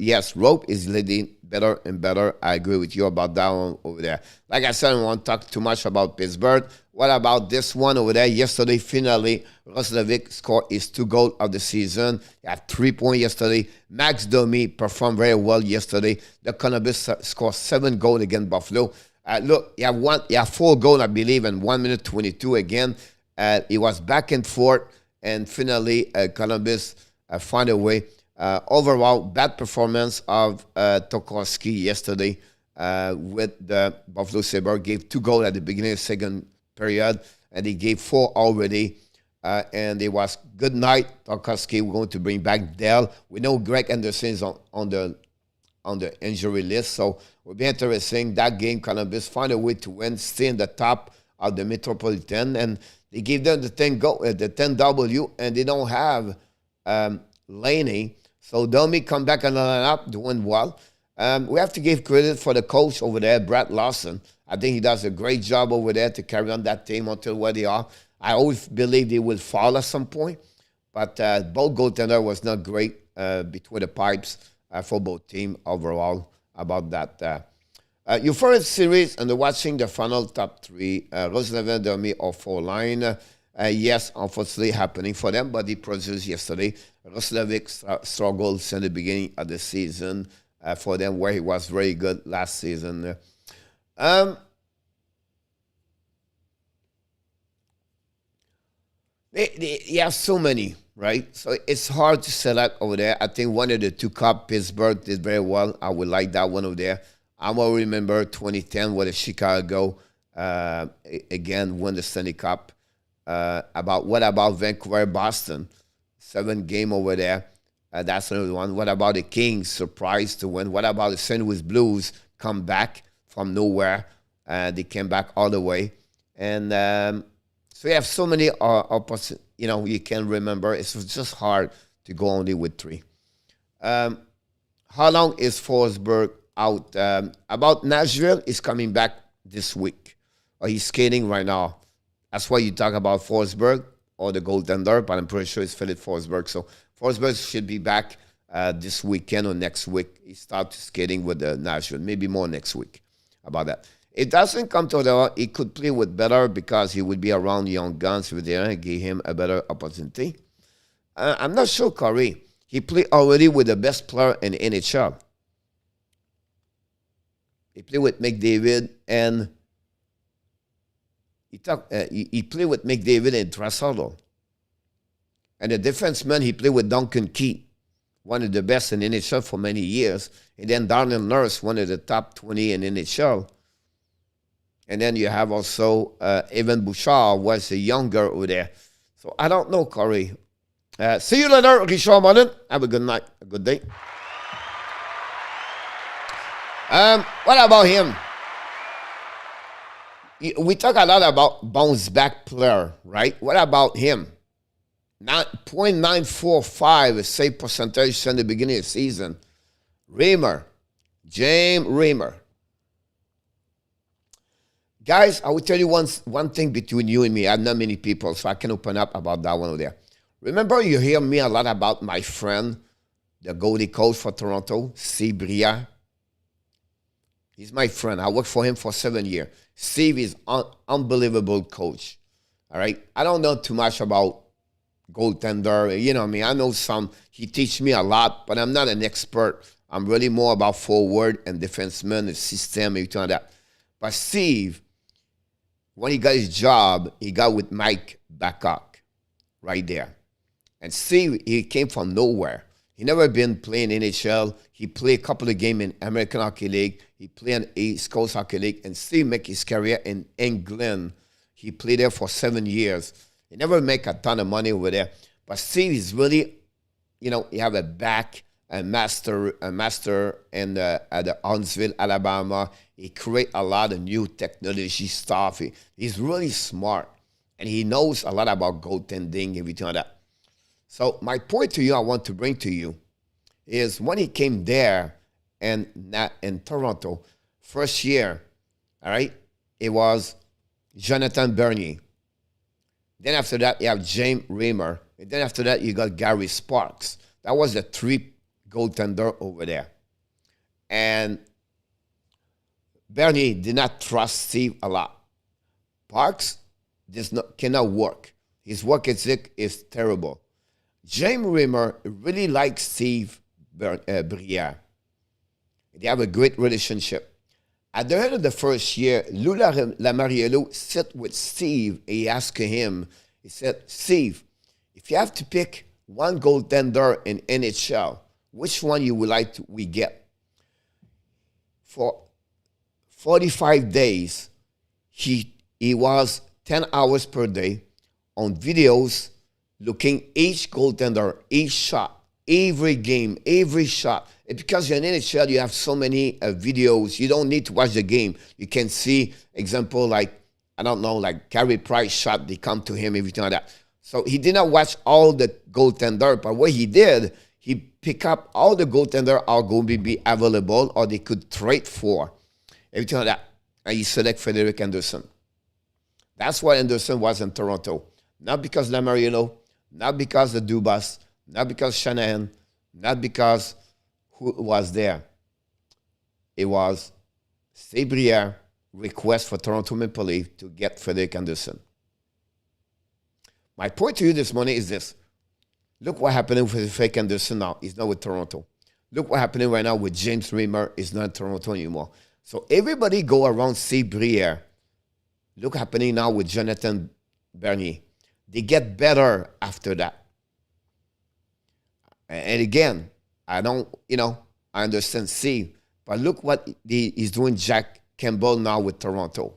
Yes, Rope is leading better and better. I agree with you about that one over there. Like I said, I don't want to talk too much about Pittsburgh. What about this one over there? Yesterday, finally, Roslovic scored his 2 goals of the season. He had 3 points yesterday. Max Domi performed very well yesterday. The Columbus scored 7 goals against Buffalo. Look, he had 4 goals, I believe, in 1 minute 22 again. He was back and forth, and finally, Columbus found a way. Overall, bad performance of Tokarski yesterday with the Buffalo Sabres. Gave 2 goals at the beginning of the second period, and he gave 4 already. And it was good night, Tokarski. We're going to bring back Dell. We know Greg Anderson is on the injury list, so will be interesting. That game, Columbus find a way to win, stay in the top of the Metropolitan, and they give them the 10W, and they don't have Laney. So Domi come back on the lineup, doing well. We have to give credit for the coach over there, Brad Lawson. I think he does a great job over there to carry on that team until where they are. I always believe they will fall at some point, but both goaltender was not great between the pipes for both teams overall about that. Your first series and watching the final top 3, Roslovic, Domi, or 4 line. Yes, unfortunately happening for them, but he produced yesterday. Roslovic struggled since the beginning of the season for them, where he was very good last season. They have so many, right? So it's hard to select over there. I think one of the 2 cup, Pittsburgh, did very well. I would like that one over there. I will remember 2010 with the Chicago again won the Stanley Cup. What about Vancouver, Boston? 7 game over there. That's another one. What about the Kings? Surprised to win. What about the St. Louis Blues? Come back from nowhere. They came back all the way. And so you have so many opposite, you can remember. It's just hard to go only with 3. How long is Forsberg out? About Nashville is coming back this week. He's skating right now. That's why you talk about Forsberg or the goaltender, but I'm pretty sure it's Philip Forsberg. So Forsberg should be back this weekend or next week. He starts skating with the Nashville, maybe more next week about that. It doesn't come to the, he could play with better because he would be around young guns with there and give him a better opportunity. I'm not sure, Corey. He played already with the best player in NHL. He played with Mcdavis and he played with Mcdavis and Draisaitl. And the defenseman, he played with Duncan Keith, one of the best in NHL for many years. And then Darnell Nurse, one of the top 20 in NHL. And then you have also Evan Bouchard, was a younger over there. So I don't know, Corey. See you later, Richard Martin. Have a good night, a good day. What about him? We talk a lot about bounce back player, right? What about him? 0.945 save percentage since the beginning of the season. James Reimer. Guys, I will tell you one thing between you and me. I have not many people, so I can open up about that one over there. Remember, you hear me a lot about my friend, the goalie coach for Toronto, Steve Bria. He's my friend. I worked for him for 7 years. Steve is an unbelievable coach. All right? I don't know too much about goaltender. You know what I mean? I know some. He teaches me a lot, but I'm not an expert. I'm really more about forward and defenseman and system, everything like that. But Steve, when he got his job, he got with Mike Babcock right there. And Steve, he came from nowhere. He never been playing NHL. He played a couple of games in American Hockey League. He played in East Coast Hockey League. And Steve made his career in England. He played there for 7 years. He never make a ton of money over there. But Steve is really, you know, he have a master in at the Huntsville, Alabama. He create a lot of new technology stuff. He's really smart. And he knows a lot about goaltending, everything like that. So my point to you, I want to bring to you, is when he came there in Toronto, first year, all right, it was Jonathan Bernier. Then after that, you have James Reimer. And then after that, you got Gary Sparks. That was the 3 goaltender over there. And Bernier did not trust Steve a lot. Sparks cannot work. His work ethic is terrible. James Reimer really likes Steve Briere. They have a great relationship. At the end of the first year, Lou Lamoriello sat with Steve and he asked him, he said, Steve, if you have to pick one goaltender in NHL, which one you would like we get? For 45 days, he was 10 hours per day on videos, looking each goaltender, each shot, every game, every shot. It's because you're in NHL, you have so many videos. You don't need to watch the game. You can see, example, like, I don't know, like Carey Price shot, they come to him, everything like that. So he did not watch all the goaltender, but what he did, he picked up all the goaltender are going to be available or they could trade for, everything like that. And he select Frederik Andersen. That's why Andersen was in Toronto. Not because Lamoriello, not because of Dubas, not because Shanahan, not because who was there. It was Steve Briere request for Toronto Maple Leafs to get Frederik Andersen. My point to you this morning is this. Look what happening with Frederik Andersen now. He's not with Toronto. Look what happening right now with James Reimer. He's not in Toronto anymore. So everybody go around Steve Briere. Look happening now with Jonathan Bernier. They get better after that. And again, I don't, I understand Steve, but look what he's doing Jack Campbell now with Toronto.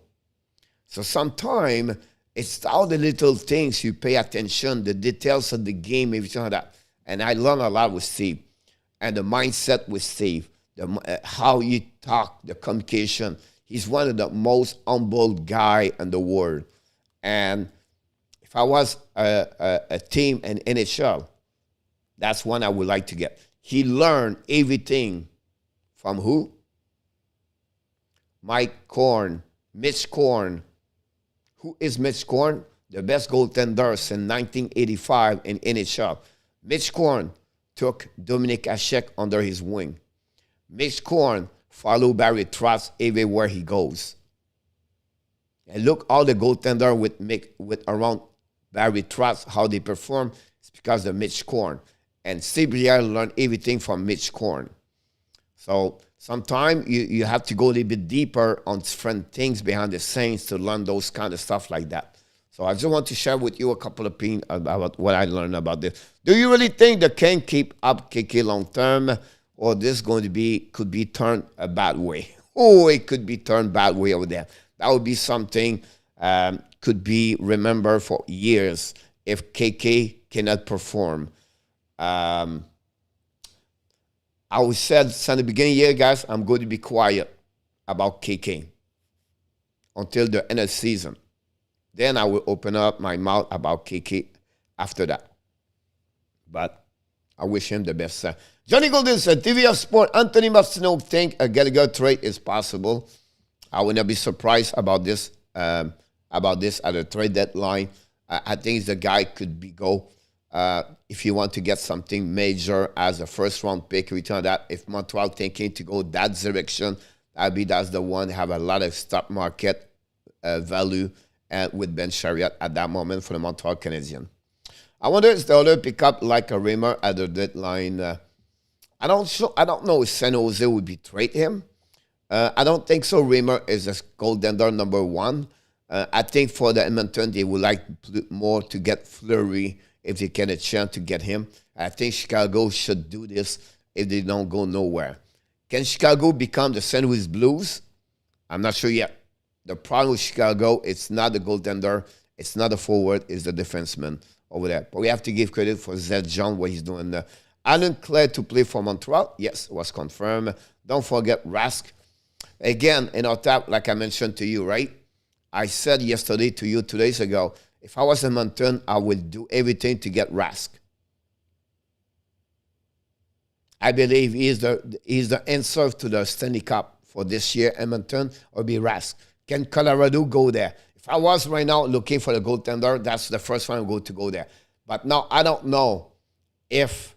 So sometimes it's all the little things you pay attention, the details of the game, everything like that. And I learned a lot with Steve. And the mindset with Steve, how you talk, the communication. He's one of the most humble guy in the world. And if I was a team in NHL, that's one I would like to get. He learned everything from who? Mike Korn, Mitch Korn. Who is Mitch Korn? The best goaltender since 1985 in NHL. Mitch Korn took Dominic Hasek under his wing. Mitch Korn followed Barry Trotz everywhere he goes. And look all the goaltender with around Barry Trotz, how they perform. It's because of Mitch Korn. And Steve Briere learned everything from Mitch Korn. So sometimes you have to go a little bit deeper on different things behind the scenes to learn those kind of stuff like that. So I just want to share with you a couple of things about what I learned about this. Do you really think they can keep up KK long term, or this could be turned a bad way? Oh, it could be turned bad way over there. That would be something could be remembered for years if KK cannot perform. I said from the beginning here, guys, I'm going to be quiet about KK until the end of the season. Then I will open up my mouth about KK after that. But I wish him the best. Johnny Golden said, TV of Sport, Anthony Martineau think a Gallagher trade is possible. I will not be surprised about this at the trade deadline. I think the guy could go. If you want to get something major as a first-round pick, return that. If Montreal thinking to go that direction, that's the one have a lot of stock market value with Ben Chariot at that moment for the Montreal Canadiens. I wonder if the other pick up like a Reimer at the deadline. I don't know if San Jose would betray him. I don't think so. Reimer is a goaltender number one. I think for the Edmonton, they would like more to get Fleury if they get a chance to get him. I think Chicago should do this if they don't go nowhere. Can Chicago become the St. Louis Blues? I'm not sure yet. The problem with Chicago, it's not the goaltender, it's not the forward, it's the defenseman over there. But we have to give credit for Zed John, what he's doing there. Alan Clare to play for Montreal, yes, was confirmed. Don't forget Rask. Again, in our top, like I mentioned to you, right? I said yesterday to you 2 days ago, if I was in Edmonton, I would do everything to get Rask. I believe he's the answer to the Stanley Cup for this year, Edmonton, or be Rask. Can Colorado go there? If I was right now looking for the goaltender, that's the first one I would go there. But now I don't know if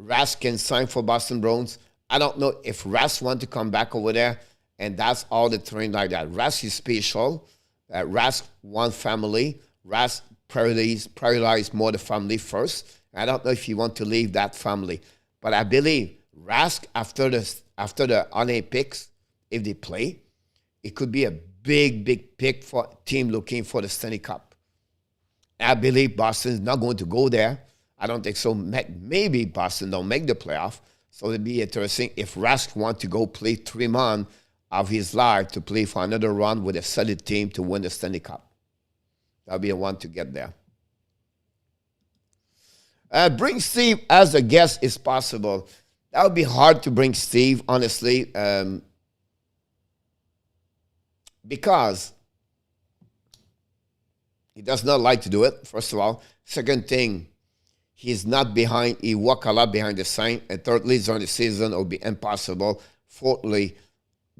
Rask can sign for Boston Bruins. I don't know if Rask want to come back over there, and that's all the train like that. Rask is special. Rask one family. Rask prioritize more the family first. I don't know if you want to leave that family, but I believe Rask after the Olympics, if they play, it could be a big pick for a team looking for the Stanley Cup. I believe Boston is not going to go there. I don't think so. Maybe Boston don't make the playoff. So it'd be interesting if Rask want to go play 3 months of his life to play for another run with a solid team to win the Stanley Cup. That'll be a one to get there. Bring Steve as a guest is possible. That would be hard to bring Steve, honestly, because he does not like to do it, first of all. Second thing, he's not behind. He walk a lot behind the sign. And thirdly, during the season, it will be impossible. Fourthly,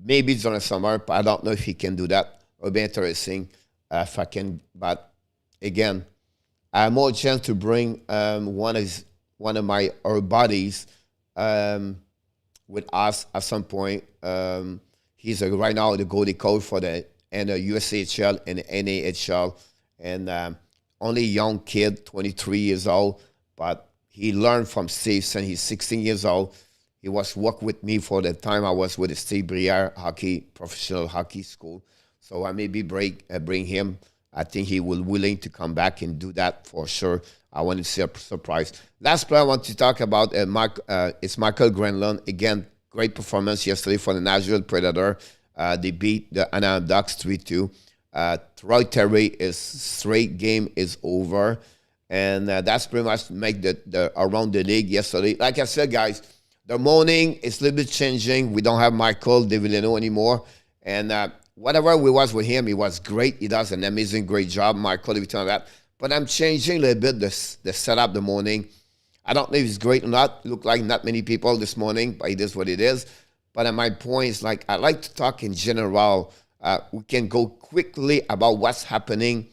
maybe during the summer, but I don't know if he can do that. It will be interesting if I can. But again, I have more chance to bring one of our buddies with us at some point. He's right now the goalie coach for the USHL and the NAHL, and only young kid, 23 years old, but he learned from Steve since he's 16 years old. He was working with me for the time I was with the Steve Briere professional hockey school. So I maybe bring him. I think he will willing to come back and do that for sure. I want to see a surprise. Last player I want to talk about is Michael Granlund. Again, great performance yesterday for the Nashville Predators. They beat the Anaheim Ducks 3-2. Troy Terry's straight game is over. And that's pretty much make the around the league yesterday. Like I said, guys, the morning is a little bit changing. We don't have Michael DeVilleno anymore. And whatever we was with him, he was great. He does an amazing, great job, Michael, every time that. But I'm changing a little bit the setup the morning. I don't know if it's great or not. Look like not many people this morning, but it is what it is. But my point is, like, I like to talk in general. We can go quickly about what's happening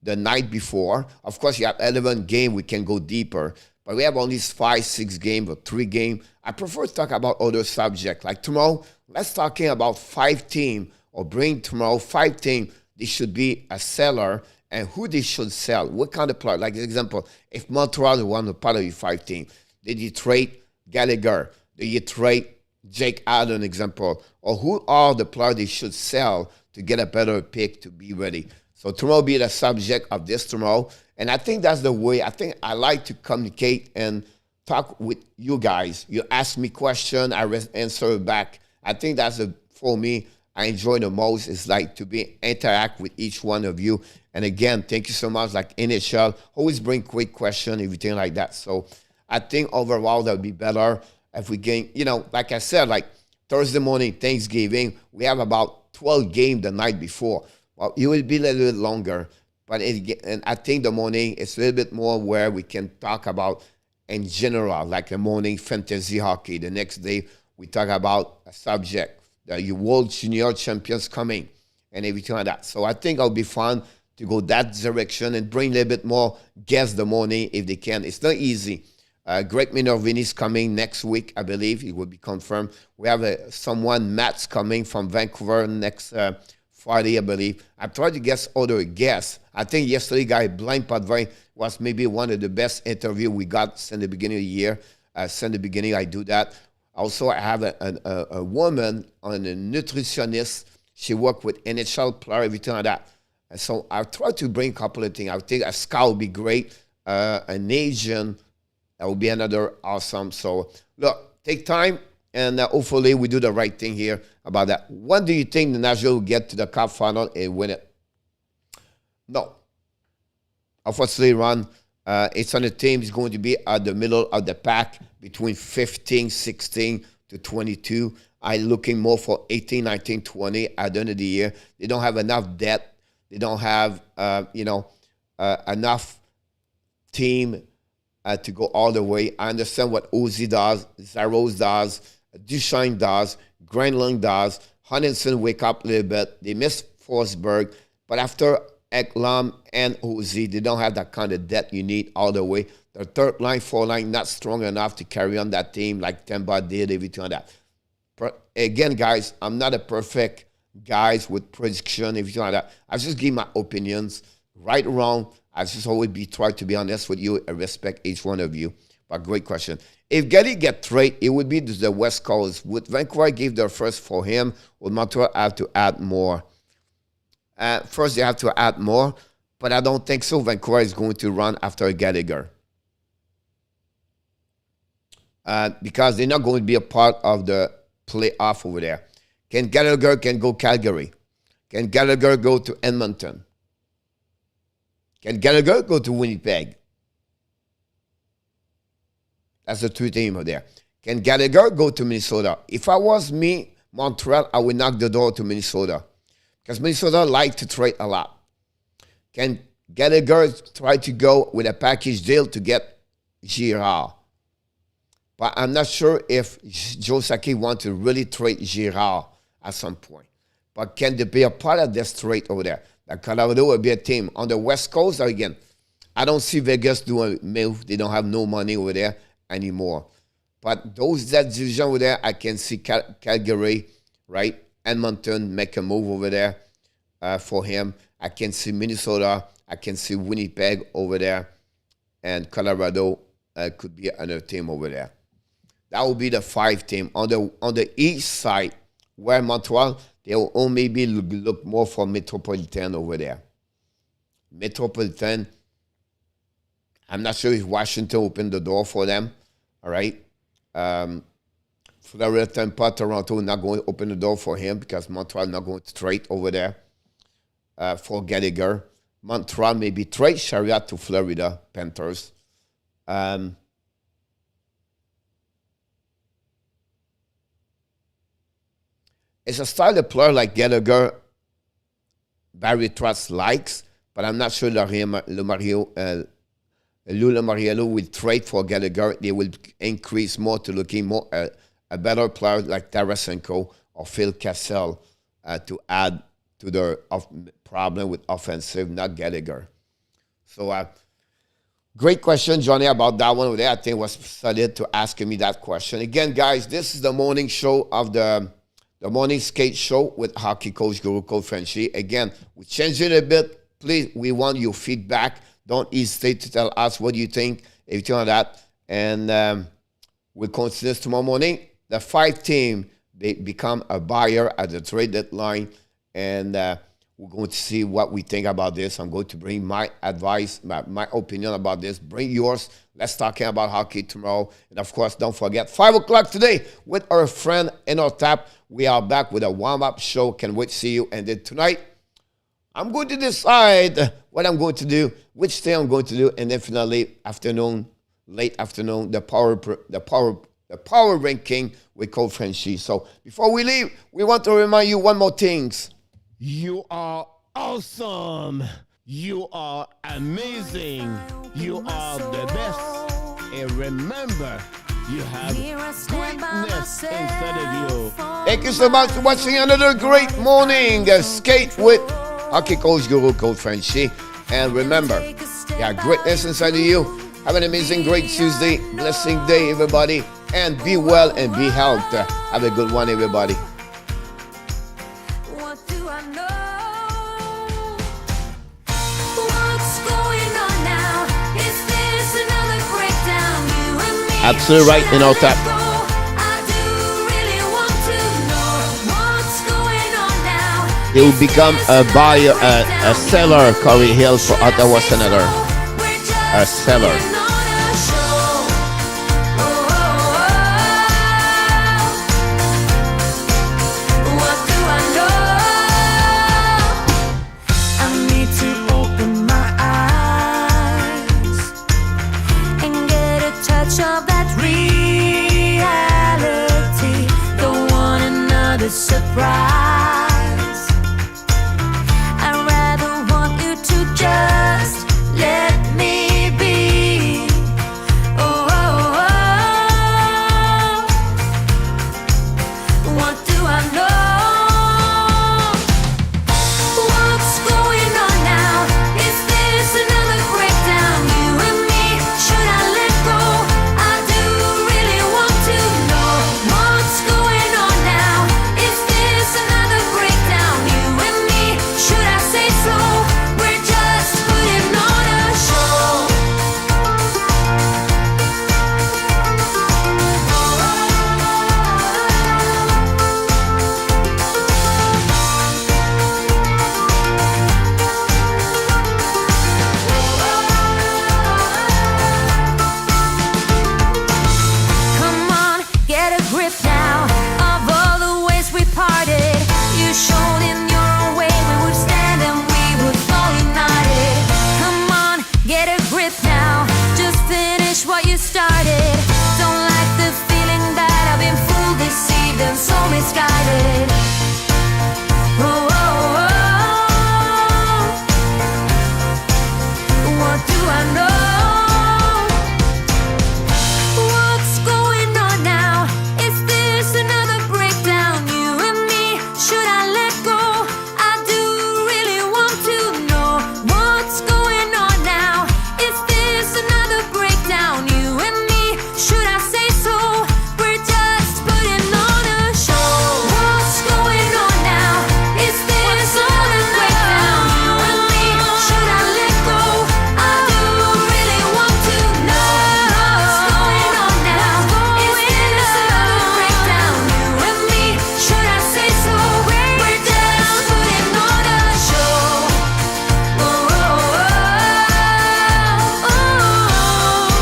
the night before. Of course, you have 11 games. We can go deeper. But we have only 5, 6 games or 3 games. I prefer to talk about other subjects. Like tomorrow, let's talking about 5 teams, or bring tomorrow 5 teams. They should be a seller and who they should sell. What kind of player? Like, example, if Montreal is one of part of your 5 teams, did you trade Gallagher? Did you trade Jake Allen, example? Or who are the players they should sell to get a better pick to be ready? So tomorrow will be the subject of this tomorrow. And I think that's the way I like to communicate and talk with you guys. You ask me questions, I answer back. I think that's for me, I enjoy the most is like to interact with each one of you. And again, thank you so much. Like NHL, always bring quick questions, everything like that. So I think overall that would be better if we gain, like I said, like Thursday morning, Thanksgiving, we have about 12 games the night before. Well, it will be a little bit longer, but and I think the morning is a little bit more where we can talk about in general, like the morning fantasy hockey. The next day, we talk about a subject, the World Junior Champions coming and everything like that. So I think it'll be fun to go that direction and bring a little bit more guests the morning if they can. It's not easy. Greg Minervini is coming next week, I believe. It will be confirmed. We have Matt's coming from Vancouver next Friday, I believe. I've tried to guess other guests. I think yesterday, Blind Padvay was maybe one of the best interviews we got since the beginning of the year. Since the beginning, I do that. Also, I have a woman, a nutritionist. She worked with NHL player, everything like that. And so I'll try to bring a couple of things. I think a scout would be great. An Asian, that would be another awesome. So look, take time, and hopefully we do the right thing here about that. When do you think the Nashville will get to the Cup final and win it? No. Unfortunately, Ron, it's on the team. It's going to be at the middle of the pack between 15, 16 to 22. I'm looking more for 18, 19, 20 at the end of the year. They don't have enough depth. They don't have, enough team to go all the way. I understand what Ozzy does, Zaros does, Duchesne does, Granlund does. Huntington wake up a little bit. They miss Forsberg. But after Eklam and Ozzy, they don't have that kind of depth you need all the way. Their third line, fourth line, not strong enough to carry on that team like Tampa did, everything like that. Again, guys, I'm not a perfect guys with prediction, everything like that. I just give my opinions, right or wrong. I just always try to be honest with you and respect each one of you. But great question. If Getty get traded, it would be to the West Coast. Would Vancouver give their first for him? Would Montreal have to add more? First, they have to add more, but I don't think so. Vancouver is going to run after Gallagher. Because they're not going to be a part of the playoff over there. Can Gallagher go Calgary? Can Gallagher go to Edmonton? Can Gallagher go to Winnipeg? That's the two teams over there. Can Gallagher go to Minnesota? If I was me, Montreal, I would knock the door to Minnesota. Because Minnesota like to trade a lot. Can Gallagher try to go with a package deal to get Girard? But I'm not sure if Joe Sakic wants to really trade Girard at some point. But can they be a part of this trade over there? That Colorado will be a team. On the West Coast, again, I don't see Vegas doing a move. They don't have no money over there anymore. But that division over there, I can see Calgary, right? Edmonton make a move over there for him. I can see Minnesota. I can see Winnipeg over there. And Colorado could be another team over there. That will be the 5 team. On the east side, where Montreal, they will maybe look more for Metropolitan over there. Metropolitan, I'm not sure if Washington opened the door for them. All right. Florida, Tampa, Toronto not going to open the door for him because Montreal not going to trade over there for Gallagher. Montreal maybe trade Chariot to Florida Panthers. It's a style of player like Gallagher, Barry Trotz likes, but I'm not sure Lou Lamoriello will trade for Gallagher. They will increase more to looking more a better player like Tarasenko or Phil Kessel to add to their problem with offensive, not Gallagher. So, great question, Johnny, about that one over there. I think it was solid to ask me that question. Again, guys, this is the morning show of the morning skate show with hockey coach Guru Coach Frenchy. Again, we changed it a bit. Please, we want your feedback. Don't hesitate to tell us what you think, everything like that. And we'll continue tomorrow morning. The 5 team, they become a buyer at the trade deadline. And we're going to see what we think about this. I'm going to bring my advice, my opinion about this. Bring yours. Let's talk about hockey tomorrow. And, of course, don't forget, 5 o'clock today with our friend in our tap. We are back with a warm-up show. Can't wait to see you. And then tonight, I'm going to decide what I'm going to do, which thing I'm going to do. And then finally, late afternoon, the power ranking with Coach Frenchy. So before we leave, we want to remind you one more thing. You are awesome. You are amazing. You are the best. And remember, you have greatness inside of you. Thank you so much for watching another great morning skate with hockey coach Guru Coach Frenchy. And remember, you have greatness inside of you. Have an amazing, great Tuesday. Blessing day, everybody. And be well and be healthy. Have a good one, everybody. Absolutely right in our tap. He will become a buyer, a seller, Corey Hill, for Ottawa Senator. A seller. Surprise.